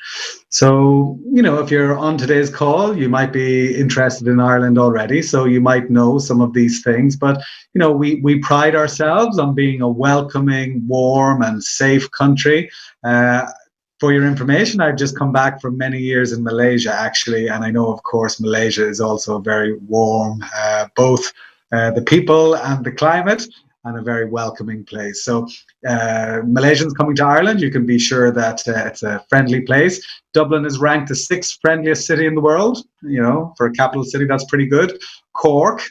So, if you're on today's call, you might be interested in Ireland already, so you might know some of these things, but, we pride ourselves on being a welcoming, warm and safe country. For your information, I've just come back from many years in Malaysia, actually, and I know, of course, Malaysia is also very warm, both the people and the climate, and a very welcoming place. So Malaysians coming to Ireland, you can be sure that it's a friendly place. Dublin is ranked the 6th friendliest city in the world. For a capital city, that's pretty good. Cork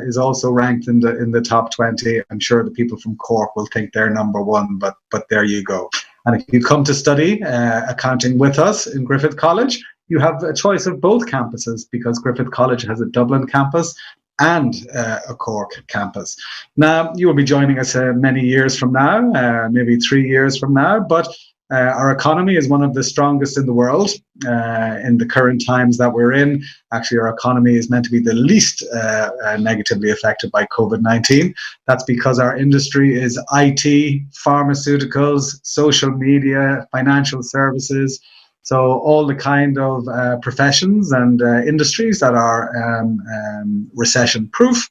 is also ranked in the top 20. I'm sure the people from Cork will think they're number 1, but there you go. And if you come to study accounting with us in Griffith College, you have a choice of both campuses, because Griffith College has a Dublin campus and a Cork campus. Now, you will be joining us many years from now, maybe 3 years from now, but Our economy is one of the strongest in the world in the current times that we're in. Actually, our economy is meant to be the least negatively affected by COVID-19. That's because our industry is IT, pharmaceuticals, social media, financial services. So all the kind of professions and industries that are recession-proof.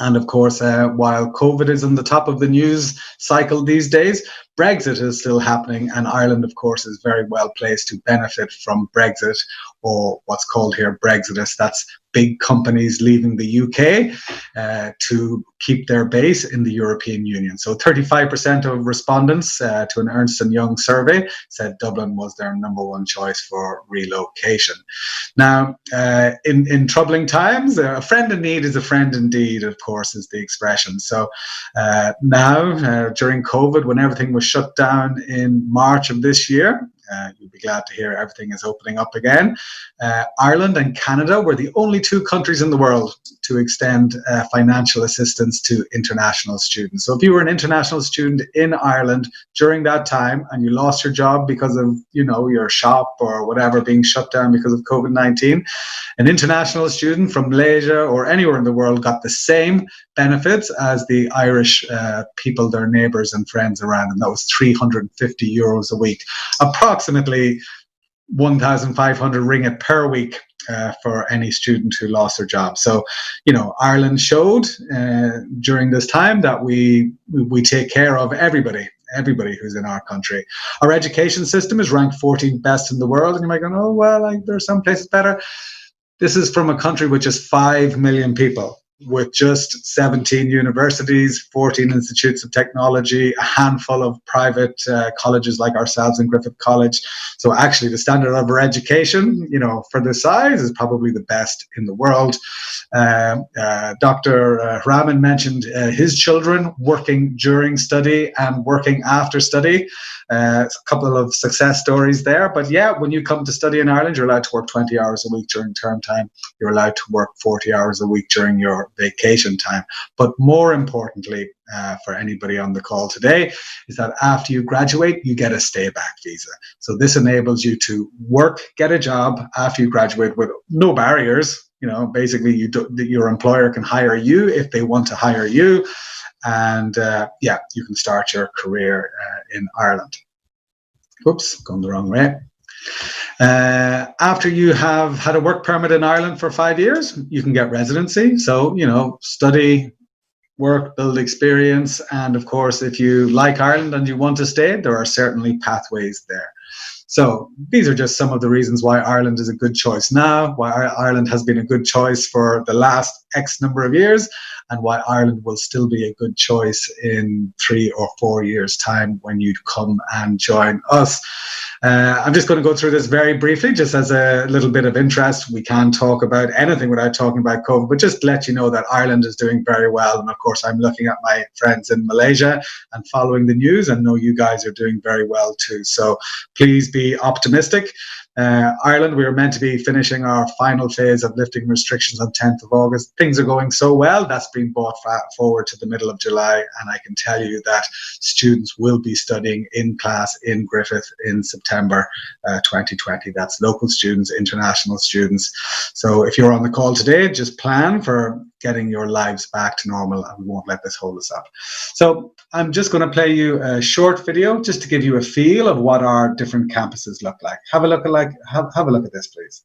And of course, while COVID is on the top of the news cycle these days, Brexit is still happening, and Ireland, of course, is very well placed to benefit from Brexit, or what's called here Brexodus. That's big companies leaving the UK to keep their base in the European Union. So 35% of respondents to an Ernst & Young survey said Dublin was their #1 choice for relocation. Now, in troubling times, a friend in need is a friend indeed, of course, is the expression. So now, during COVID, when everything was shut down in March of this year, you'll be glad to hear everything is opening up again. Ireland and Canada were the only 2 countries in the world to extend financial assistance to international students. So if you were an international student in Ireland during that time and you lost your job because of, your shop or whatever being shut down because of COVID-19, an international student from Malaysia or anywhere in the world got the same benefits as the Irish people, their neighbours and friends around, and that was €350 a week, approximately 1,500 ringgit per week for any student who lost their job. So, Ireland showed during this time that we take care of everybody who's in our country. Our education system is ranked 14th best in the world, and you might go, oh, well, there are some places better. This is from a country with just 5 million people, with just 17 universities, 14 institutes of technology, a handful of private colleges like ourselves in Griffith College. So actually the standard of our education, for the size is probably the best in the world. Dr. Rahman mentioned his children working during study and working after study. A couple of success stories there. But yeah, when you come to study in Ireland, you're allowed to work 20 hours a week during term time. You're allowed to work 40 hours a week during your vacation time. But more importantly, for anybody on the call today, is that after you graduate, you get a stay-back visa. So this enables you to work, get a job after you graduate with no barriers. Basically, your employer can hire you if they want to hire you. And you can start your career in Ireland. Oops, gone the wrong way. After you have had a work permit in Ireland for 5 years, you can get residency. So, study, work, build experience. And of course, if you like Ireland and you want to stay, there are certainly pathways there. So these are just some of the reasons why Ireland is a good choice now, why Ireland has been a good choice for the last X number of years, and why Ireland will still be a good choice in 3 or 4 years' time when you come and join us. I'm just going to go through this very briefly, just as a little bit of interest. We can't talk about anything without talking about COVID, but just to let you know that Ireland is doing very well. And of course, I'm looking at my friends in Malaysia and following the news, and know you guys are doing very well too. So please be optimistic. Ireland, we were meant to be finishing our final phase of lifting restrictions on 10th of August. Things are going so well, that's been brought forward to the middle of July. And I can tell you that students will be studying in class in Griffith in September 2020. That's local students, international students. So if you're on the call today, just plan for getting your lives back to normal, and we won't let this hold us up. So I'm just going to play you a short video just to give you a feel of what our different campuses look like. Have a look at this, please.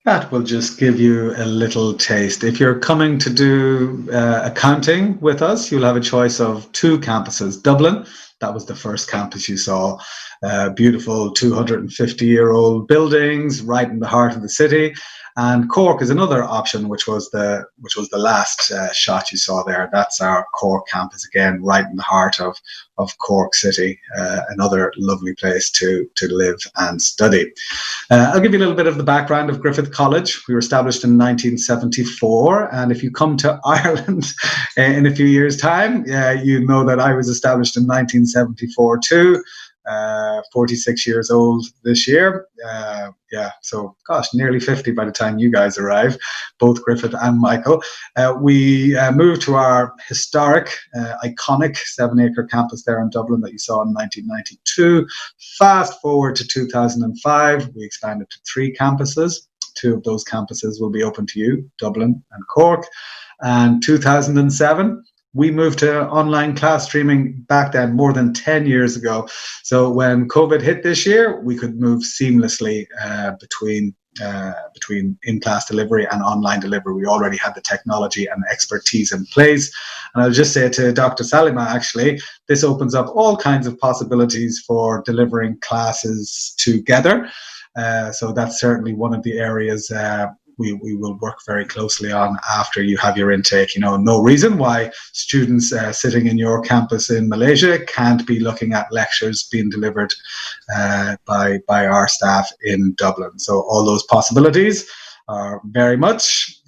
That will just give you a little taste. If you're coming to do accounting with us, you'll have a choice of 2 campuses, Dublin that was the first campus you saw. Beautiful 250-year-old buildings right in the heart of the city. And Cork is another option, which was the last shot you saw there. That's our Cork campus, again, right in the heart of Cork City. Another lovely place to live and study. I'll give you a little bit of the background of Griffith College. We were established in 1974, and if you come to Ireland in a few years' time, you know that I was established in 1974 too. 46 years old this year. So gosh, nearly 50 by the time you guys arrive, both Griffith and Michael. We moved to our historic, iconic 7-acre campus there in Dublin that you saw in 1992. Fast forward to 2005, we expanded to 3 campuses. 2 of those campuses will be open to you, Dublin and Cork. And 2007, we moved to online class streaming back then, more than 10 years ago. So when COVID hit this year, we could move seamlessly between in-class delivery and online delivery. We already had the technology and expertise in place. And I'll just say to Dr. Salima, actually, this opens up all kinds of possibilities for delivering classes together. So that's certainly one of the areas we will work very closely on after you have your intake. No reason why students sitting in your campus in Malaysia can't be looking at lectures being delivered by our staff in Dublin. So all those possibilities are very much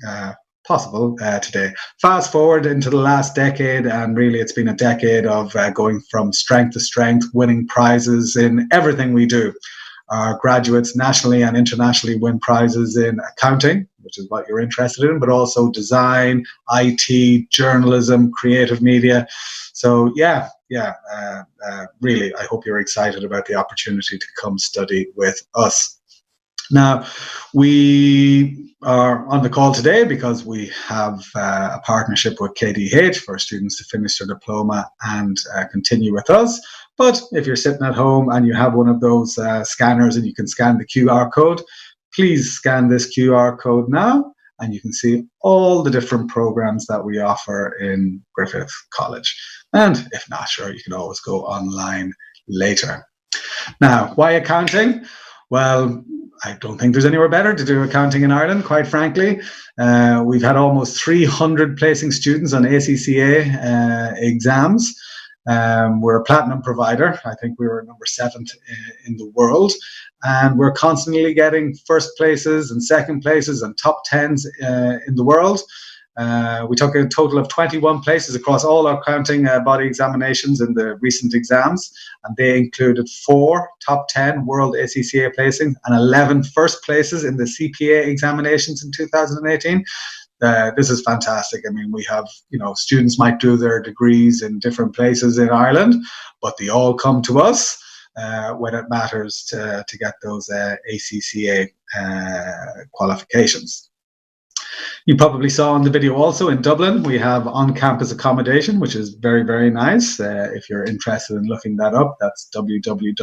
possible today. Fast forward into the last decade, and really it's been a decade of going from strength to strength, winning prizes in everything we do. Our graduates nationally and internationally win prizes in accounting, which is what you're interested in, but also design, IT, journalism, creative media. So really, I hope you're excited about the opportunity to come study with us. Now, we are on the call today because we have a partnership with KDH for students to finish their diploma and continue with us. But if you're sitting at home and you have one of those scanners and you can scan the QR code, please scan this QR code now, and you can see all the different programs that we offer in Griffith College. And if not, sure, you can always go online later. Now, why accounting? Well, I don't think there's anywhere better to do accounting in Ireland, quite frankly. We've had almost 300 placing students on ACCA exams. We're a platinum provider. I think we were number 7th in the world. And we're constantly getting first places and second places and top 10s in the world. We took a total of 21 places across all our accounting body examinations in the recent exams, and they included 4 top 10 world ACCA placings and 11 first places in the CPA examinations in 2018. This is fantastic. I mean, we have, students might do their degrees in different places in Ireland, but they all come to us when it matters to get those ACCA qualifications. You probably saw in the video also in Dublin, we have on-campus accommodation, which is very, very nice. If you're interested in looking that up, that's www.ghr.ie.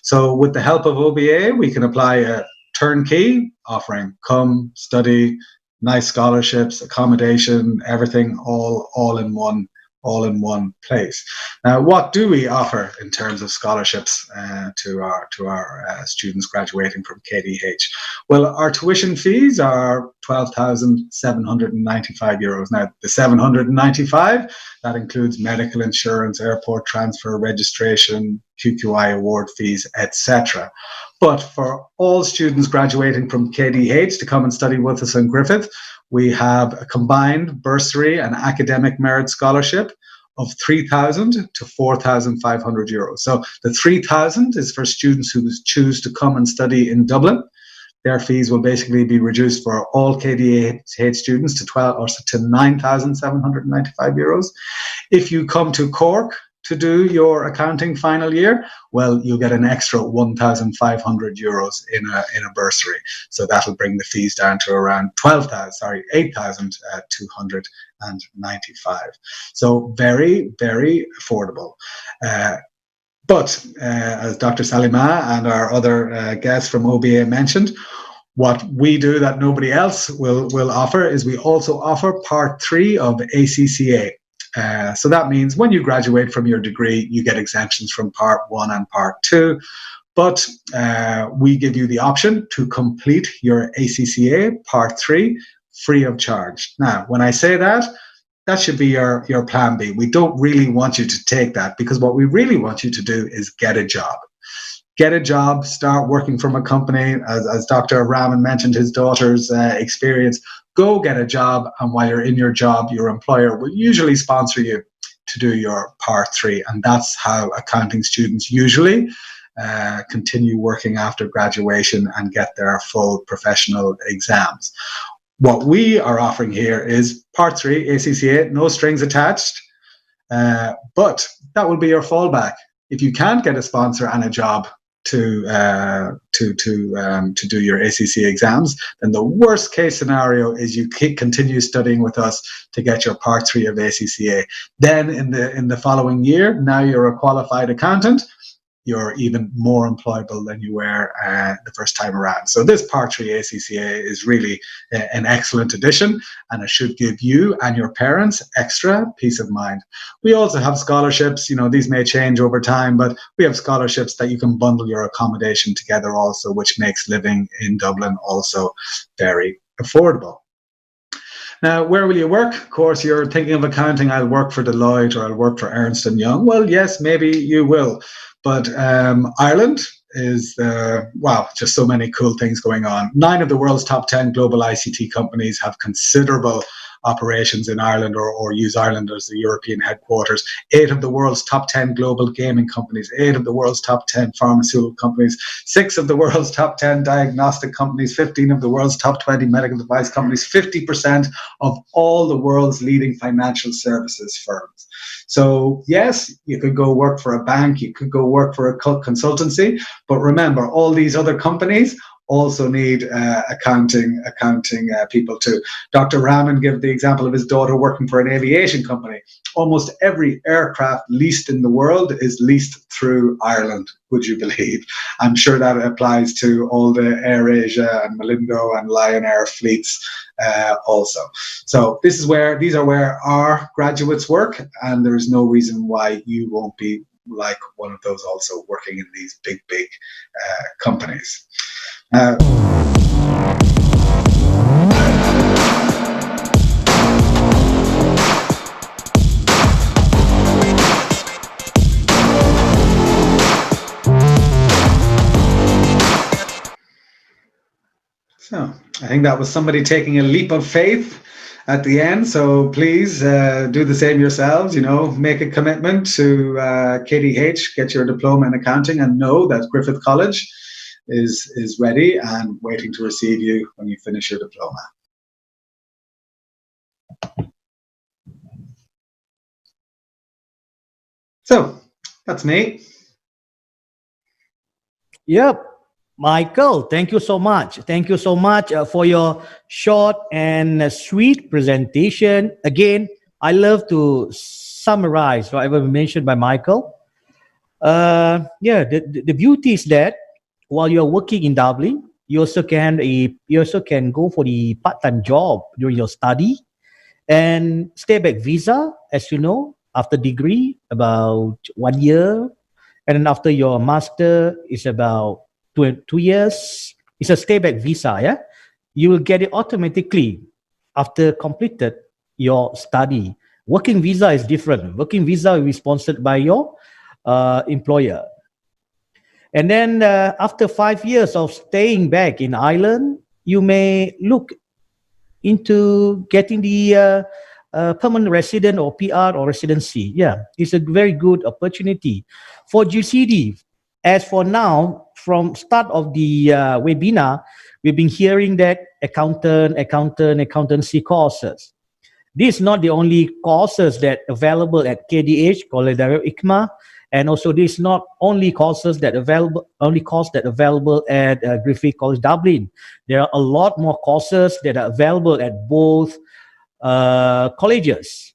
So with the help of OBA, we can apply a turnkey offering, come, study, nice scholarships, accommodation, everything all in one place. Now, what do we offer in terms of scholarships to our students graduating from KDH? Well, our tuition fees are €12,795. Now, the 795, that includes medical insurance, airport transfer, registration, QQI award fees, etc. But for all students graduating from KDH to come and study with us in Griffith, we have a combined bursary and academic merit scholarship of €3,000 to €4,500. So the €3,000 is for students who choose to come and study in Dublin. Their fees will basically be reduced for all KDH students to €9,795. If you come to Cork to do your accounting final year, well, you'll get an extra €1,500 in a bursary. So that'll bring the fees down to around €8,295. So very, very affordable. But as Dr. Salima and our other guests from OBA mentioned, what we do that nobody else will offer is we also offer part 3 of ACCA. So that means when you graduate from your degree, you get exemptions from Part 1 and Part 2. But we give you the option to complete your ACCA Part 3 free of charge. Now, when I say that, that should be your plan B. We don't really want you to take that, because what we really want you to do is get a job. Get a job, start working from a company. As Dr. Rahman mentioned, his daughter's experience, go get a job, and while you're in your job, your employer will usually sponsor you to do your Part 3. And that's how accounting students usually continue working after graduation and get their full professional exams. What we are offering here is Part 3 ACCA, no strings attached, but that will be your fallback. If you can't get a sponsor and a job to do your ACCA exams, then the worst case scenario is you continue studying with us to get your Part 3 of ACCA. Then in the following year, now you're a qualified accountant, you're even more employable than you were the first time around. So this Part 3 ACCA is really an excellent addition, and it should give you and your parents extra peace of mind. We also have scholarships. You know, these may change over time, but we have scholarships that you can bundle your accommodation together also, which makes living in Dublin also very affordable. Now, where will you work? Of course, you're thinking of accounting, I'll work for Deloitte or I'll work for Ernst & Young. Well, yes, maybe you will. But Ireland is, wow, just so many cool things going on. 9 of the world's top 10 global ICT companies have considerable operations in Ireland or use Ireland as the European headquarters. 8 of the world's top 10 global gaming companies, 8 of the world's top 10 pharmaceutical companies, 6 of the world's top 10 diagnostic companies, 15 of the world's top 20 medical device companies, 50% of all the world's leading financial services firms. So yes, you could go work for a bank, you could go work for a consultancy, but remember, all these other companies also need accounting people too. Dr. Rahman gave the example of his daughter working for an aviation company. Almost every aircraft leased in the world is leased through Ireland, would you believe? I'm sure that applies to all the AirAsia and Malindo and Lion Air fleets also. So these are where our graduates work, and there is no reason why you won't be like one of those also working in these big companies. So I think that was somebody taking a leap of faith at the end. So please do the same yourselves. You know, make a commitment to KDH, get your diploma in accounting, and know that Griffith College is ready and waiting to receive you when you finish your diploma. So that's me. Yep. Michael, thank you so much. Thank you so much for your short and sweet presentation. Again, I love to summarize whatever mentioned by Michael. The beauty is that while you're working in Dublin, you also can go for the part-time job during your study, and stay back visa, as you know, after degree about 1 year, and then after your master is about 2 years. It's a stay back visa. Yeah, you will get it automatically after completed your study. Working visa is different. Working visa will be sponsored by your employer. And then after 5 years of staying back in Ireland, you may look into getting the permanent resident or PR or residency. Yeah, it's a very good opportunity. For GCD, as for now, from start of the webinar, we've been hearing that accountancy courses. This is not the only courses that available at KDH, College Darul Hikmah, and also this is not only courses that available at Griffith College Dublin. There are a lot more courses that are available at both colleges.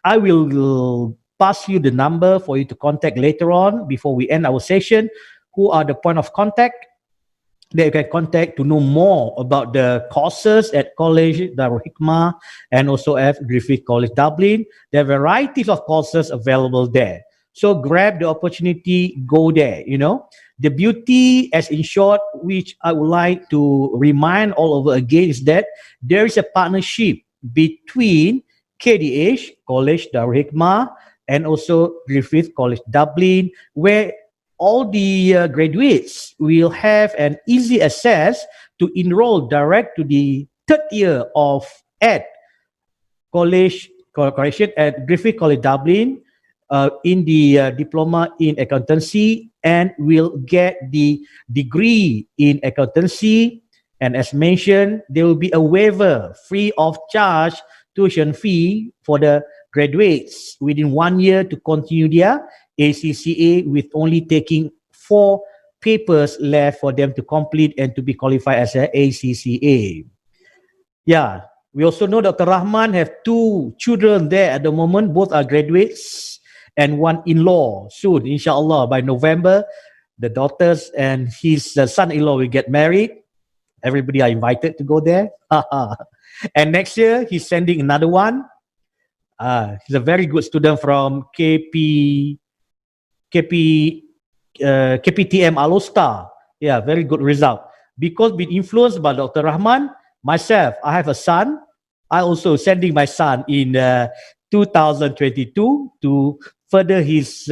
I will pass you the number for you to contact later on before we end our session. Who are the point of contact? they can contact to know more about the courses at College Darul Hikmah and also at Griffith College Dublin. There are varieties of courses available there. So grab the opportunity, go there, you know. The beauty, as in short, which I would like to remind all over again, is that there is a partnership between KDH, College Darul Hikmah, and also Griffith College Dublin, where all the graduates will have an easy access to enroll direct to the third year of at Griffith College Dublin in the diploma in accountancy, and will get the degree in accountancy. And as mentioned, there will be a waiver free of charge tuition fee for the graduates within 1 year to continue their ACCA, with only taking 4 papers left for them to complete and to be qualified as an ACCA. Yeah, we also know Dr. Rahman have 2 children there at the moment. Both are graduates and 1 in-law. Soon, inshallah, by November, the daughters and his son-in-law will get married. Everybody are invited to go there. And next year, he's sending another one. He's a very good student from KPTM Alostar. Yeah, very good result. Because being influenced by Dr. Rahman, myself, I have a son. I also sending my son in 2022 to further his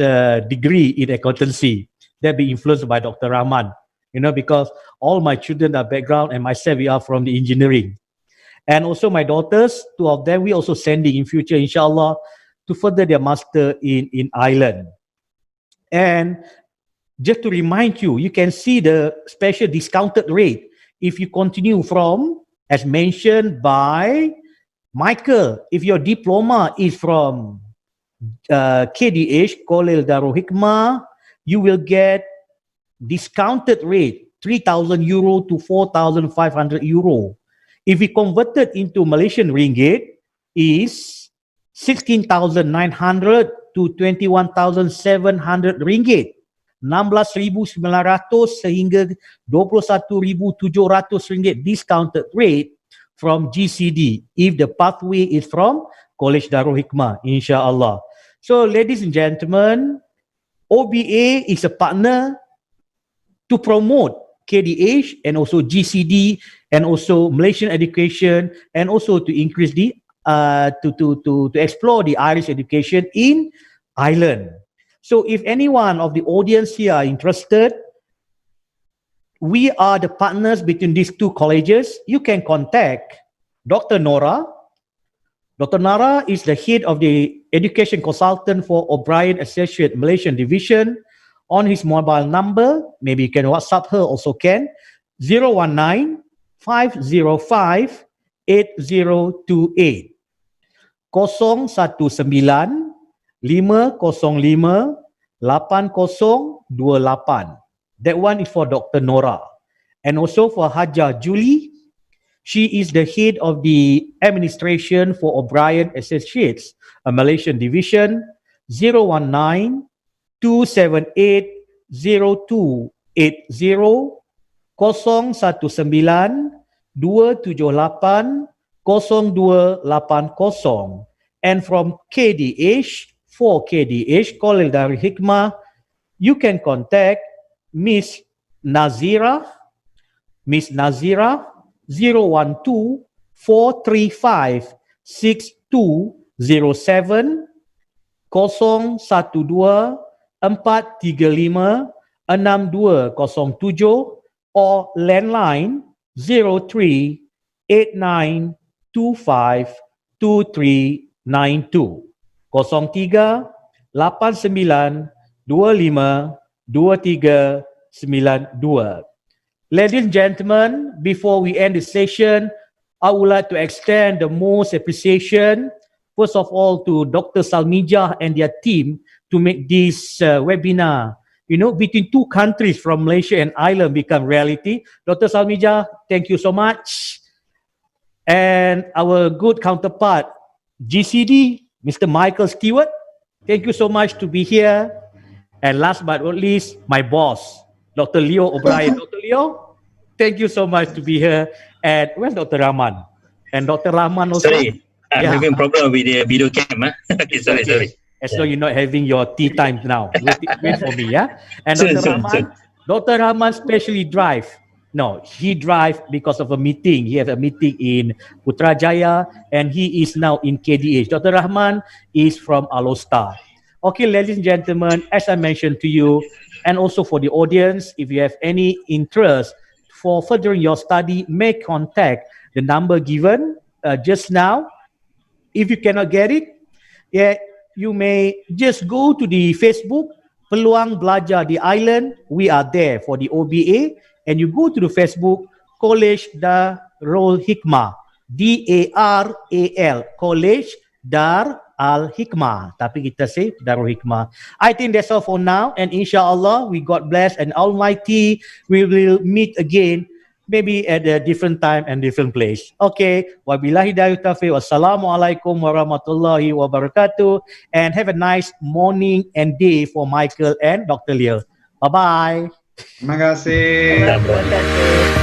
degree in accountancy. That be influenced by Dr. Rahman. You know, because all my children are background and myself, we are from the engineering. And also my daughters, 2 of them, we also sending in future, inshallah, to further their master in Ireland. And just to remind you, you can see the special discounted rate if you continue from, as mentioned by Michael, if your diploma is from KDH, College Darul Hikmah, you will get discounted rate 3,000 euro to 4,500 euro. If we converted into Malaysian ringgit, is 16,900 to 21,700 ringgit. 16,900 sehingga 21,700 ringgit discounted rate from GCD if the pathway is from College Darul Hikmah, inshallah. So ladies and gentlemen, OBA is a partner to promote KDH and also GCD and also Malaysian education, and also to increase the to explore the Irish education in Ireland. So if anyone of the audience here are interested, we are the partners between these 2 colleges. You can contact Dr. Nora. Dr. Nora is the head of the education consultant for O'Brien Associate Malaysian Division. On his mobile number, maybe you can WhatsApp her also can, 019 505 8028 019 505 8028. That one is for Dr. Nora. And also for Hajjah Julie, she is the head of the administration for O'Brien Associates, a Malaysian division, 019 278-0280 019-278-0280. And from KDH, for KDH, College Darul Hikmah, you can contact Miss Nazira 012-435-6207 012-435-6207 or landline 03-8925-2392 03-8925-2392. Ladies and gentlemen, before we end the session, I would like to extend the most appreciation, first of all, to Dr. Salmijah and their team to make this webinar, between 2 countries from Malaysia and Ireland become reality. Dr. Salmijah, thank you so much. And our good counterpart, GCD, Mr. Michael Stewart, thank you so much to be here. And last but not least, my boss, Dr. Leo O'Brien. Dr. Leo, thank you so much to be here. And where's Dr. Rahman? And Dr. Rahman also. Sorry, I'm having problem with the video cam. Okay, sorry. As long you're not having your tea time now. Wait for me, yeah? And Dr. Rahman specially drive. No, he drive because of a meeting. He has a meeting in Putrajaya and he is now in KDH. Dr. Rahman is from Alostar. Okay, ladies and gentlemen, as I mentioned to you, and also for the audience, if you have any interest for furthering your study, make contact the number given just now. If you cannot get it, you may just go to the Facebook, Peluang Belajar di Island. We are there for the OBA. And you go to the Facebook, College Darul Hikmah, DARAL, College Dar Al Hikmah. Tapi kita say Darul Hikmah. I think that's all for now. And inshallah, we God bless and Almighty. We will meet again, maybe at a different time and different place. Okay. Wabillahi taufiq. Wassalamualaikum warahmatullahi wabarakatuh. And have a nice morning and day for Michael and Dr. Leo. Bye-bye. Terima kasih. Terima kasih.